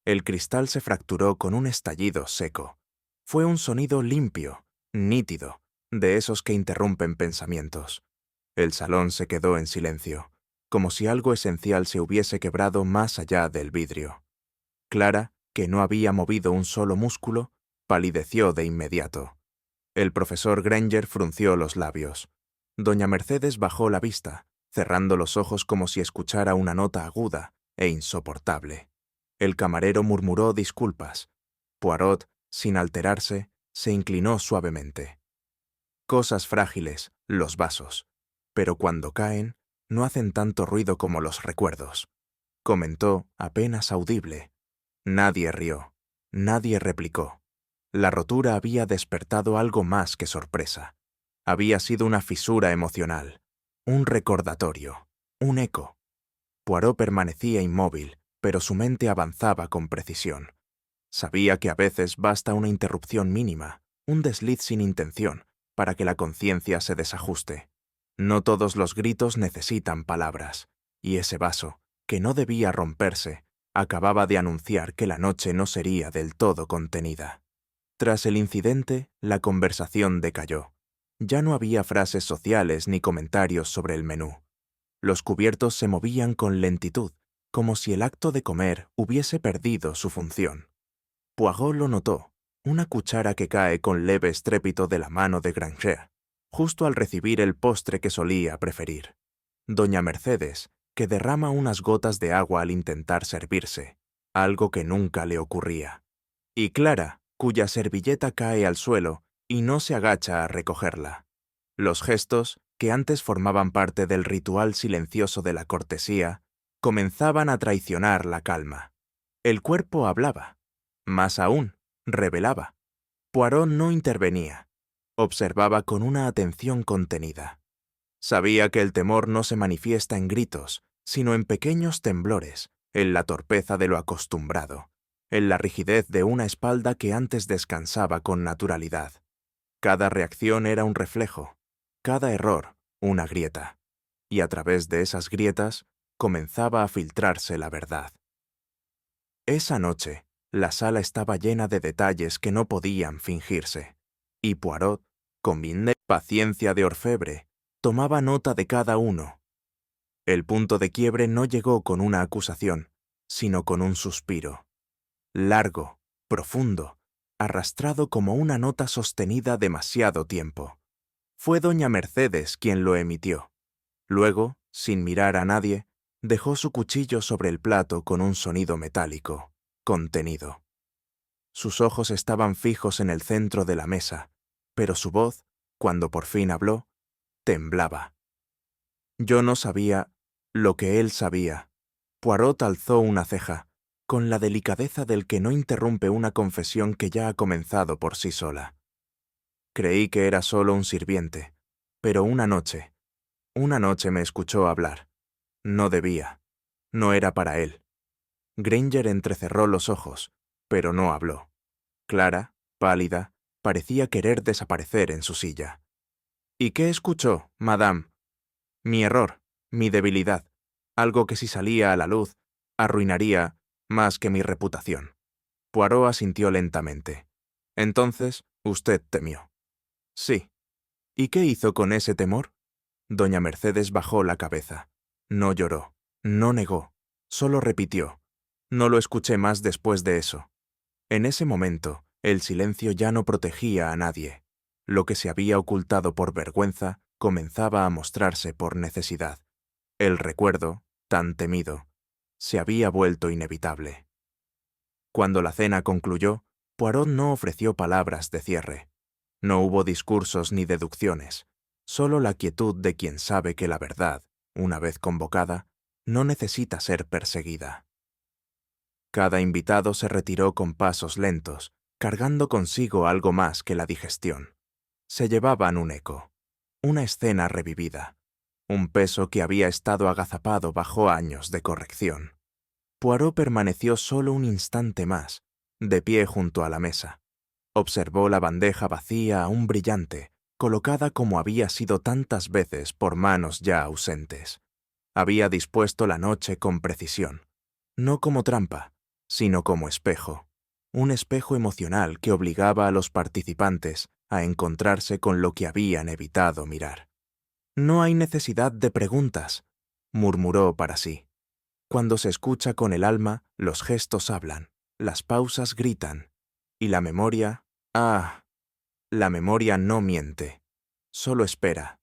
El cristal se fracturó con un estallido seco. Fue un sonido limpio, nítido, de esos que interrumpen pensamientos. El salón se quedó en silencio, como si algo esencial se hubiese quebrado más allá del vidrio. Clara, que no había movido un solo músculo, palideció de inmediato. El profesor Granger frunció los labios. Doña Mercedes bajó la vista, cerrando los ojos como si escuchara una nota aguda e insoportable. El camarero murmuró disculpas. Poirot, sin alterarse, se inclinó suavemente. Cosas frágiles, los vasos, pero cuando caen, no hacen tanto ruido como los recuerdos, comentó, apenas audible. Nadie rió, nadie replicó. La rotura había despertado algo más que sorpresa. Había sido una fisura emocional, un recordatorio, un eco. Poirot permanecía inmóvil, pero su mente avanzaba con precisión. Sabía que a veces basta una interrupción mínima, un desliz sin intención, para que la conciencia se desajuste. No todos los gritos necesitan palabras, y ese vaso, que no debía romperse, acababa de anunciar que la noche no sería del todo contenida. Tras el incidente, la conversación decayó. Ya no había frases sociales ni comentarios sobre el menú. Los cubiertos se movían con lentitud, como si el acto de comer hubiese perdido su función. Poirot lo notó, una cuchara que cae con leve estrépito de la mano de Granger, justo al recibir el postre que solía preferir. Doña Mercedes, que derrama unas gotas de agua al intentar servirse, algo que nunca le ocurría. Y Clara, cuya servilleta cae al suelo y no se agacha a recogerla. Los gestos, que antes formaban parte del ritual silencioso de la cortesía, comenzaban a traicionar la calma. El cuerpo hablaba. Más aún, revelaba. Poirot no intervenía. Observaba con una atención contenida. Sabía que el temor no se manifiesta en gritos, sino en pequeños temblores, en la torpeza de lo acostumbrado, en la rigidez de una espalda que antes descansaba con naturalidad. Cada reacción era un reflejo, cada error una grieta, y a través de esas grietas comenzaba a filtrarse la verdad. Esa noche, la sala estaba llena de detalles que no podían fingirse, y Poirot, con paciencia de orfebre, tomaba nota de cada uno. El punto de quiebre no llegó con una acusación, sino con un suspiro. Largo, profundo, arrastrado como una nota sostenida demasiado tiempo. Fue doña Mercedes quien lo emitió. Luego, sin mirar a nadie, dejó su cuchillo sobre el plato con un sonido metálico, contenido. Sus ojos estaban fijos en el centro de la mesa, pero su voz, cuando por fin habló, temblaba. Yo no sabía lo que él sabía. Poirot alzó una ceja, con la delicadeza del que no interrumpe una confesión que ya ha comenzado por sí sola. Creí que era solo un sirviente, pero una noche me escuchó hablar. No debía. No era para él. Granger entrecerró los ojos, pero no habló. Clara, pálida, parecía querer desaparecer en su silla. ¿Y qué escuchó, madame? Mi error, mi debilidad, algo que si salía a la luz, arruinaría más que mi reputación. Poirot asintió lentamente. Entonces, usted temió. Sí. ¿Y qué hizo con ese temor? Doña Mercedes bajó la cabeza. No lloró, no negó, solo repitió. No lo escuché más después de eso. En ese momento, el silencio ya no protegía a nadie. Lo que se había ocultado por vergüenza comenzaba a mostrarse por necesidad. El recuerdo, tan temido, se había vuelto inevitable. Cuando la cena concluyó, Poirot no ofreció palabras de cierre. No hubo discursos ni deducciones, solo la quietud de quien sabe que la verdad, una vez convocada, no necesita ser perseguida. Cada invitado se retiró con pasos lentos, cargando consigo algo más que la digestión. Se llevaban un eco, una escena revivida, un peso que había estado agazapado bajo años de corrección. Poirot permaneció solo un instante más, de pie junto a la mesa. Observó la bandeja vacía aún brillante, colocada como había sido tantas veces por manos ya ausentes. Había dispuesto la noche con precisión, no como trampa, sino como espejo, un espejo emocional que obligaba a los participantes a encontrarse con lo que habían evitado mirar. «No hay necesidad de preguntas», murmuró para sí. Cuando se escucha con el alma, los gestos hablan, las pausas gritan, y la memoria, la memoria no miente, solo espera.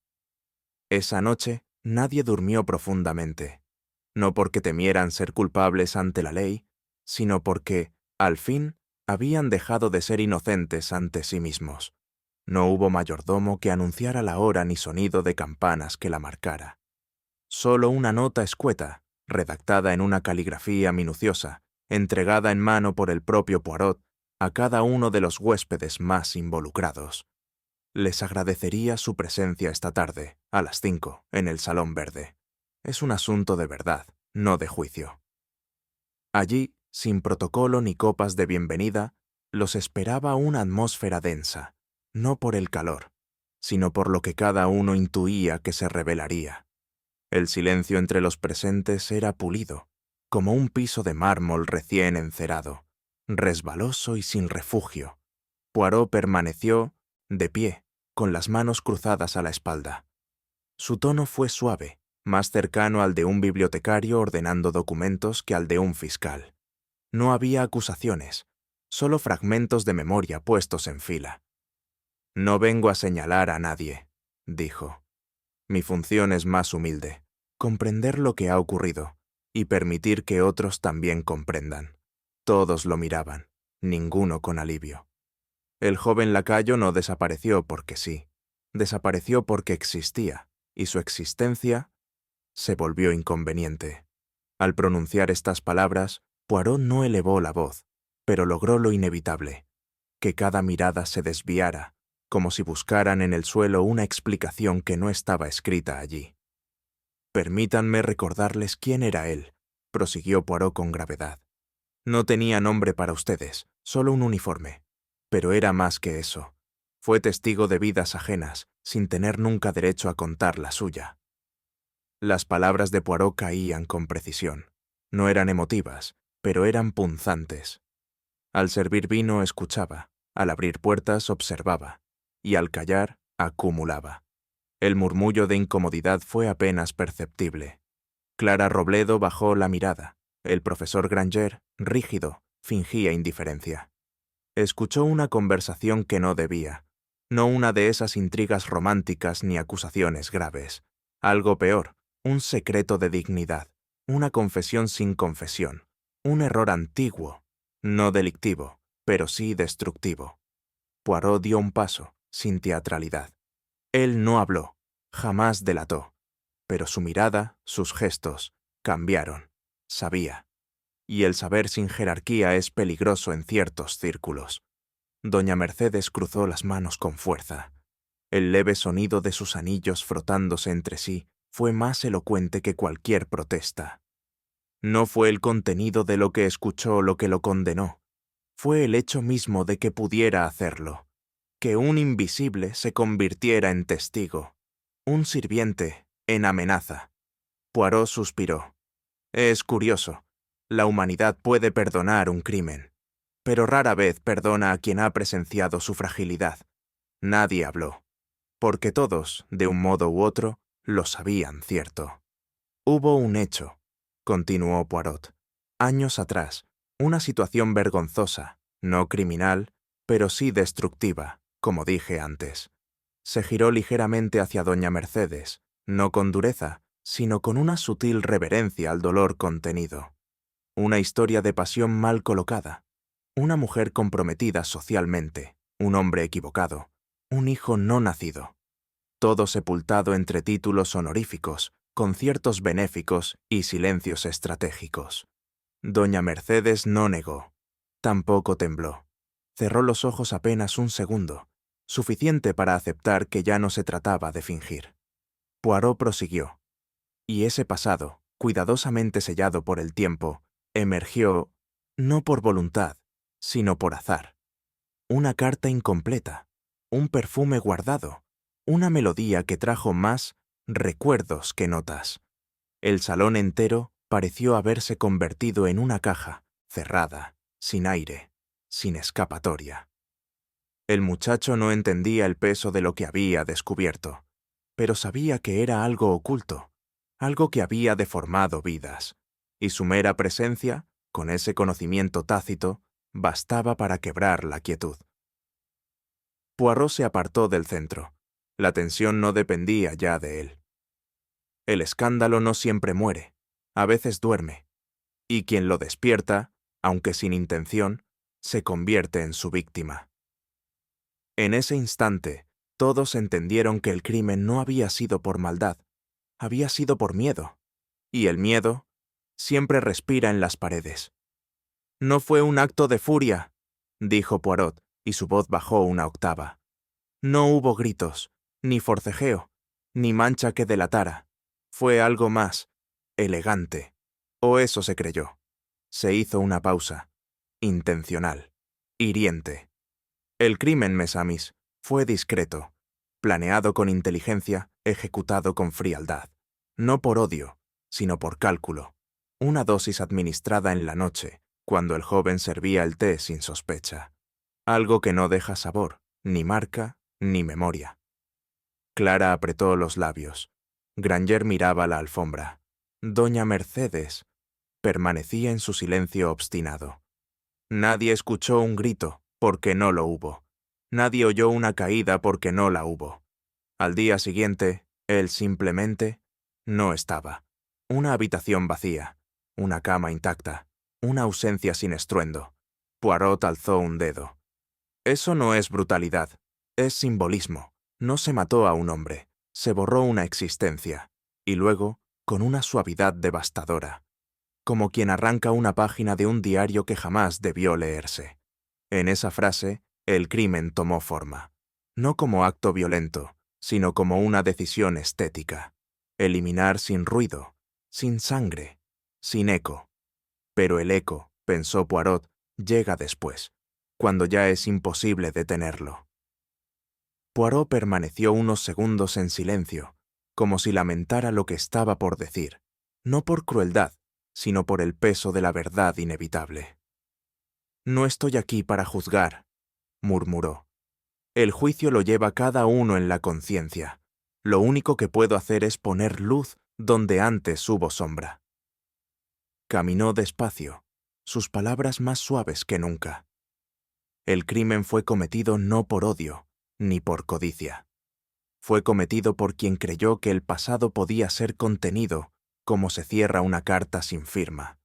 Esa noche nadie durmió profundamente, no porque temieran ser culpables ante la ley, sino porque, al fin, habían dejado de ser inocentes ante sí mismos. No hubo mayordomo que anunciara la hora ni sonido de campanas que la marcara. Solo una nota escueta, redactada en una caligrafía minuciosa, entregada en mano por el propio Poirot a cada uno de los huéspedes más involucrados. Les agradecería su presencia esta tarde, a las 5, en el Salón Verde. Es un asunto de verdad, no de juicio. Allí, sin protocolo ni copas de bienvenida, los esperaba una atmósfera densa, no por el calor, sino por lo que cada uno intuía que se revelaría. El silencio entre los presentes era pulido, como un piso de mármol recién encerado, resbaloso y sin refugio. Poirot permaneció, de pie, con las manos cruzadas a la espalda. Su tono fue suave, más cercano al de un bibliotecario ordenando documentos que al de un fiscal. No había acusaciones, solo fragmentos de memoria puestos en fila. «No vengo a señalar a nadie», dijo. «Mi función es más humilde, comprender lo que ha ocurrido y permitir que otros también comprendan». Todos lo miraban, ninguno con alivio. El joven lacayo no desapareció porque sí, desapareció porque existía, y su existencia se volvió inconveniente. Al pronunciar estas palabras, Poirot no elevó la voz, pero logró lo inevitable, que cada mirada se desviara, como si buscaran en el suelo una explicación que no estaba escrita allí. «Permítanme recordarles quién era él», prosiguió Poirot con gravedad. «No tenía nombre para ustedes, solo un uniforme. Pero era más que eso. Fue testigo de vidas ajenas, sin tener nunca derecho a contar la suya». Las palabras de Poirot caían con precisión. No eran emotivas, pero eran punzantes. Al servir vino escuchaba, al abrir puertas observaba, y al callar acumulaba. El murmullo de incomodidad fue apenas perceptible. Clara Robledo bajó la mirada. El profesor Granger, rígido, fingía indiferencia. Escuchó una conversación que no debía, no una de esas intrigas románticas ni acusaciones graves. Algo peor, un secreto de dignidad, una confesión sin confesión, un error antiguo, no delictivo, pero sí destructivo. Poirot dio un paso, sin teatralidad. Él no habló, jamás delató, pero su mirada, sus gestos, cambiaron. Sabía. Y el saber sin jerarquía es peligroso en ciertos círculos. Doña Mercedes cruzó las manos con fuerza. El leve sonido de sus anillos frotándose entre sí fue más elocuente que cualquier protesta. No fue el contenido de lo que escuchó lo que lo condenó. Fue el hecho mismo de que pudiera hacerlo. Que un invisible se convirtiera en testigo. Un sirviente en amenaza. Poirot suspiró. Es curioso. La humanidad puede perdonar un crimen, pero rara vez perdona a quien ha presenciado su fragilidad. Nadie habló, porque todos, de un modo u otro, lo sabían cierto. Hubo un hecho, continuó Poirot, años atrás, una situación vergonzosa, no criminal, pero sí destructiva, como dije antes. Se giró ligeramente hacia doña Mercedes, no con dureza, sino con una sutil reverencia al dolor contenido. Una historia de pasión mal colocada. Una mujer comprometida socialmente, un hombre equivocado, un hijo no nacido. Todo sepultado entre títulos honoríficos, conciertos benéficos y silencios estratégicos. Doña Mercedes no negó. Tampoco tembló. Cerró los ojos apenas un segundo, suficiente para aceptar que ya no se trataba de fingir. Poirot prosiguió. Y ese pasado, cuidadosamente sellado por el tiempo, emergió, no por voluntad, sino por azar. Una carta incompleta, un perfume guardado, una melodía que trajo más recuerdos que notas. El salón entero pareció haberse convertido en una caja, cerrada, sin aire, sin escapatoria. El muchacho no entendía el peso de lo que había descubierto, pero sabía que era algo oculto, algo que había deformado vidas, y su mera presencia, con ese conocimiento tácito, bastaba para quebrar la quietud. Poirot se apartó del centro. La tensión no dependía ya de él. El escándalo no siempre muere, a veces duerme, y quien lo despierta, aunque sin intención, se convierte en su víctima. En ese instante, todos entendieron que el crimen no había sido por maldad, había sido por miedo, y el miedo siempre respira en las paredes. «No fue un acto de furia», dijo Poirot, y su voz bajó una octava. «No hubo gritos, ni forcejeo, ni mancha que delatara. Fue algo más, elegante. O eso se creyó. Se hizo una pausa. Intencional. Hiriente. El crimen, mes amis, fue discreto, planeado con inteligencia, ejecutado con frialdad. No por odio, sino por cálculo. Una dosis administrada en la noche, cuando el joven servía el té sin sospecha. Algo que no deja sabor, ni marca, ni memoria. Clara apretó los labios. Granger miraba la alfombra. Doña Mercedes permanecía en su silencio obstinado. Nadie escuchó un grito, porque no lo hubo. Nadie oyó una caída porque no la hubo. Al día siguiente, él simplemente no estaba. Una habitación vacía, una cama intacta, una ausencia sin estruendo. Poirot alzó un dedo. Eso no es brutalidad, es simbolismo. No se mató a un hombre, se borró una existencia, y luego, con una suavidad devastadora, como quien arranca una página de un diario que jamás debió leerse. En esa frase, el crimen tomó forma, no como acto violento, sino como una decisión estética. Eliminar sin ruido, sin sangre, sin eco. Pero el eco, pensó Poirot, llega después, cuando ya es imposible detenerlo. Poirot permaneció unos segundos en silencio, como si lamentara lo que estaba por decir, no por crueldad, sino por el peso de la verdad inevitable. «No estoy aquí para juzgar», murmuró. «El juicio lo lleva cada uno en la conciencia. Lo único que puedo hacer es poner luz donde antes hubo sombra». Caminó despacio, sus palabras más suaves que nunca. El crimen fue cometido no por odio, ni por codicia. Fue cometido por quien creyó que el pasado podía ser contenido como se cierra una carta sin firma.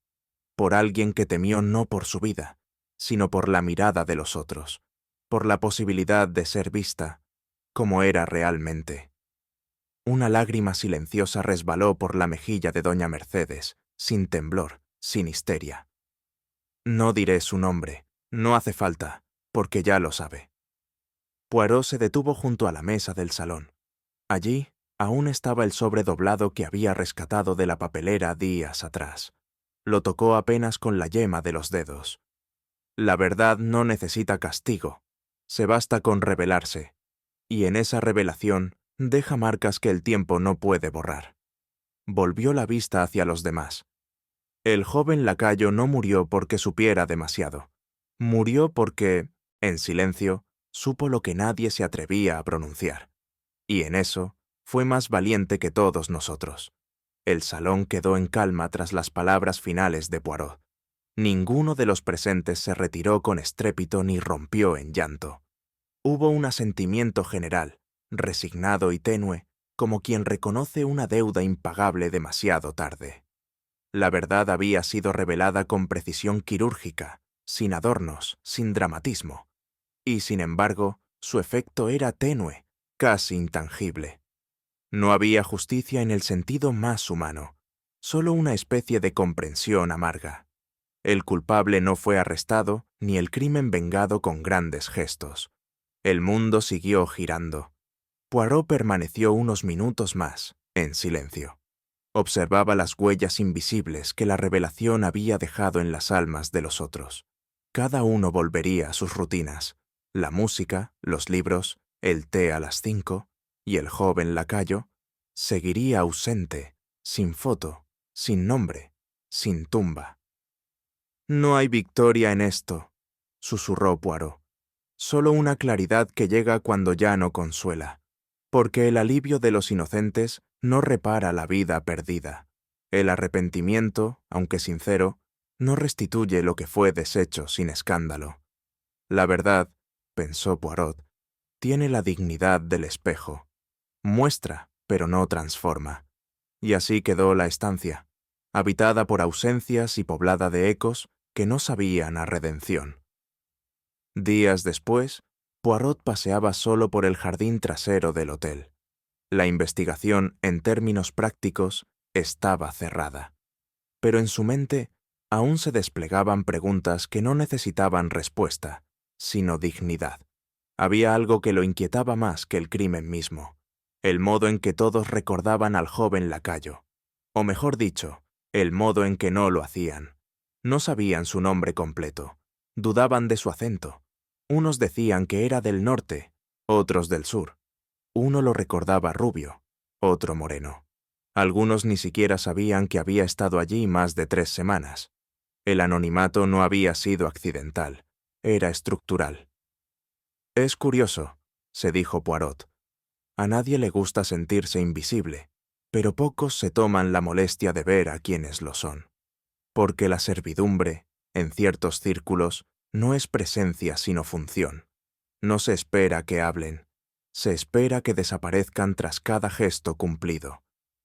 Por alguien que temió no por su vida, sino por la mirada de los otros, por la posibilidad de ser vista como era realmente. Una lágrima silenciosa resbaló por la mejilla de doña Mercedes, sin temblor, sin histeria. «No diré su nombre, no hace falta, porque ya lo sabe». Poirot se detuvo junto a la mesa del salón. Allí aún estaba el sobre doblado que había rescatado de la papelera días atrás. Lo tocó apenas con la yema de los dedos. La verdad no necesita castigo, se basta con revelarse, y en esa revelación deja marcas que el tiempo no puede borrar. Volvió la vista hacia los demás. El joven lacayo no murió porque supiera demasiado. Murió porque, en silencio, supo lo que nadie se atrevía a pronunciar. Y en eso fue más valiente que todos nosotros. El salón quedó en calma tras las palabras finales de Poirot. Ninguno de los presentes se retiró con estrépito ni rompió en llanto. Hubo un asentimiento general, resignado y tenue, como quien reconoce una deuda impagable demasiado tarde. La verdad había sido revelada con precisión quirúrgica, sin adornos, sin dramatismo. Y, sin embargo, su efecto era tenue, casi intangible. No había justicia en el sentido más humano, solo una especie de comprensión amarga. El culpable no fue arrestado, ni el crimen vengado con grandes gestos. El mundo siguió girando. Poirot permaneció unos minutos más, en silencio. Observaba las huellas invisibles que la revelación había dejado en las almas de los otros. Cada uno volvería a sus rutinas: la música, los libros, el té a las 5, y el joven lacayo seguiría ausente, sin foto, sin nombre, sin tumba. «No hay victoria en esto», susurró Poirot. «Solo una claridad que llega cuando ya no consuela, porque el alivio de los inocentes no repara la vida perdida. El arrepentimiento, aunque sincero, no restituye lo que fue deshecho sin escándalo. La verdad», pensó Poirot, «tiene la dignidad del espejo. Muestra, pero no transforma». Y así quedó la estancia, habitada por ausencias y poblada de ecos que no sabían a redención. Días después, Poirot paseaba solo por el jardín trasero del hotel. La investigación, en términos prácticos, estaba cerrada. Pero en su mente aún se desplegaban preguntas que no necesitaban respuesta, sino dignidad. Había algo que lo inquietaba más que el crimen mismo: el modo en que todos recordaban al joven lacayo. O mejor dicho, el modo en que no lo hacían. No sabían su nombre completo. Dudaban de su acento. Unos decían que era del norte, otros del sur. Uno lo recordaba rubio, otro moreno. Algunos ni siquiera sabían que había estado allí más de 3 semanas. El anonimato no había sido accidental, era estructural. «Es curioso», se dijo Poirot. «A nadie le gusta sentirse invisible, pero pocos se toman la molestia de ver a quienes lo son. Porque la servidumbre, en ciertos círculos, no es presencia sino función. No se espera que hablen, se espera que desaparezcan tras cada gesto cumplido.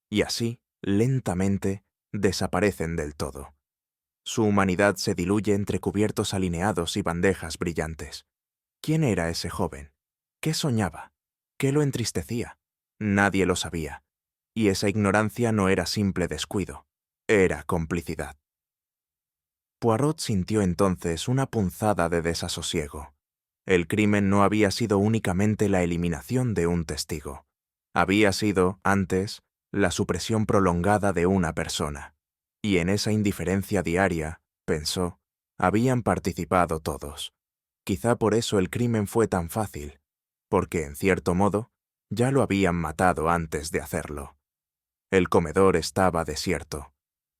Y así, lentamente, desaparecen del todo. Su humanidad se diluye entre cubiertos alineados y bandejas brillantes. ¿Quién era ese joven? ¿Qué soñaba? ¿Qué lo entristecía? Nadie lo sabía. Y esa ignorancia no era simple descuido, era complicidad». Poirot sintió entonces una punzada de desasosiego. El crimen no había sido únicamente la eliminación de un testigo. Había sido, antes, la supresión prolongada de una persona. Y en esa indiferencia diaria, pensó, habían participado todos. Quizá por eso el crimen fue tan fácil, porque, en cierto modo, ya lo habían matado antes de hacerlo. El comedor estaba desierto.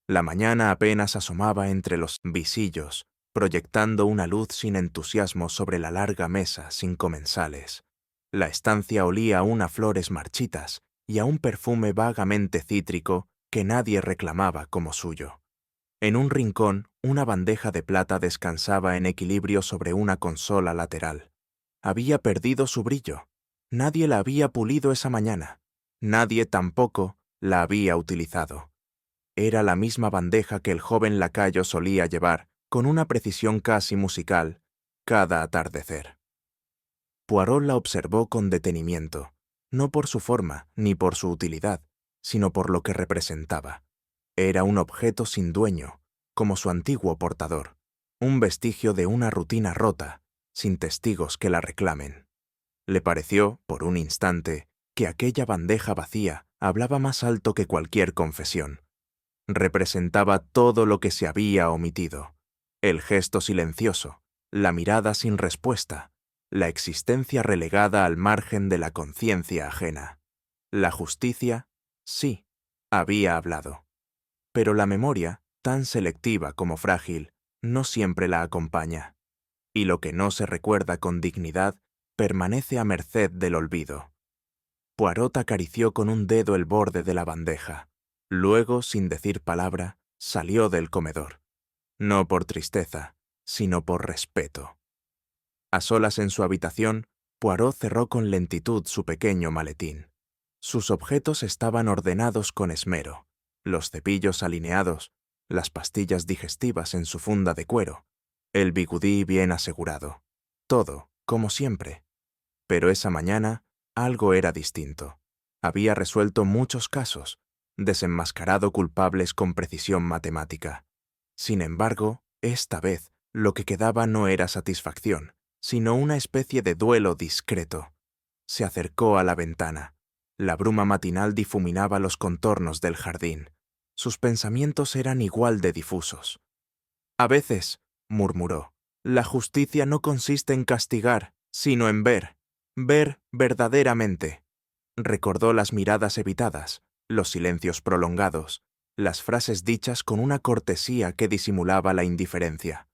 La mañana apenas asomaba entre los visillos, proyectando una luz sin entusiasmo sobre la larga mesa sin comensales. La estancia olía aún a flores marchitas y a un perfume vagamente cítrico que nadie reclamaba como suyo. En un rincón, una bandeja de plata descansaba en equilibrio sobre una consola lateral. Había perdido su brillo. Nadie la había pulido esa mañana. Nadie tampoco la había utilizado. Era la misma bandeja que el joven lacayo solía llevar, con una precisión casi musical, cada atardecer. Poirot la observó con detenimiento, no por su forma ni por su utilidad, sino por lo que representaba. Era un objeto sin dueño, como su antiguo portador, un vestigio de una rutina rota, sin testigos que la reclamen. Le pareció, por un instante, que aquella bandeja vacía hablaba más alto que cualquier confesión. Representaba todo lo que se había omitido: el gesto silencioso, la mirada sin respuesta, la existencia relegada al margen de la conciencia ajena. La justicia, sí, había hablado. Pero la memoria, tan selectiva como frágil, no siempre la acompaña. Y lo que no se recuerda con dignidad permanece a merced del olvido. Poirot acarició con un dedo el borde de la bandeja. Luego, sin decir palabra, salió del comedor. No por tristeza, sino por respeto. A solas en su habitación, Poirot cerró con lentitud su pequeño maletín. Sus objetos estaban ordenados con esmero, los cepillos alineados, las pastillas digestivas en su funda de cuero, el bigudí bien asegurado. Todo, como siempre. Pero esa mañana, algo era distinto. Había resuelto muchos casos, desenmascarado culpables con precisión matemática. Sin embargo, esta vez, lo que quedaba no era satisfacción, sino una especie de duelo discreto. Se acercó a la ventana. La bruma matinal difuminaba los contornos del jardín. Sus pensamientos eran igual de difusos. A veces, murmuró, la justicia no consiste en castigar, sino en ver verdaderamente. Recordó las miradas evitadas, los silencios prolongados, las frases dichas con una cortesía que disimulaba la indiferencia.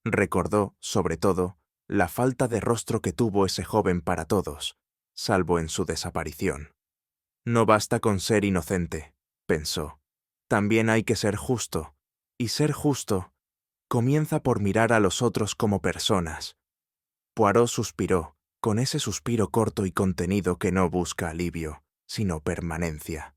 Recordó, sobre todo, la falta de rostro que tuvo ese joven para todos, salvo en su desaparición. No basta con ser inocente, pensó. También hay que ser justo, y ser justo comienza por mirar a los otros como personas. Poirot suspiró, con ese suspiro corto y contenido que no busca alivio, sino permanencia.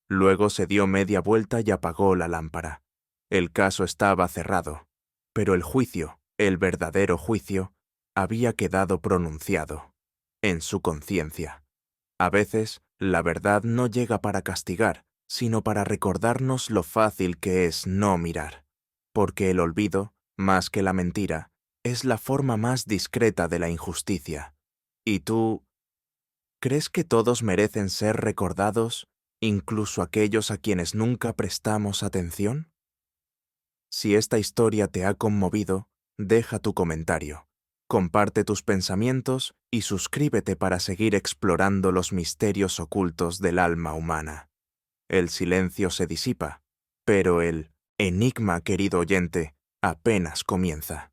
Luego se dio media vuelta y apagó la lámpara. El caso estaba cerrado, pero el juicio, el verdadero juicio, había quedado pronunciado, en su conciencia. A veces, la verdad no llega para castigar, sino para recordarnos lo fácil que es no mirar, porque el olvido, más que la mentira, es la forma más discreta de la injusticia. ¿Y tú, crees que todos merecen ser recordados, incluso aquellos a quienes nunca prestamos atención? Si esta historia te ha conmovido, deja tu comentario. Comparte tus pensamientos y suscríbete para seguir explorando los misterios ocultos del alma humana. El silencio se disipa, pero el enigma, querido oyente, apenas comienza.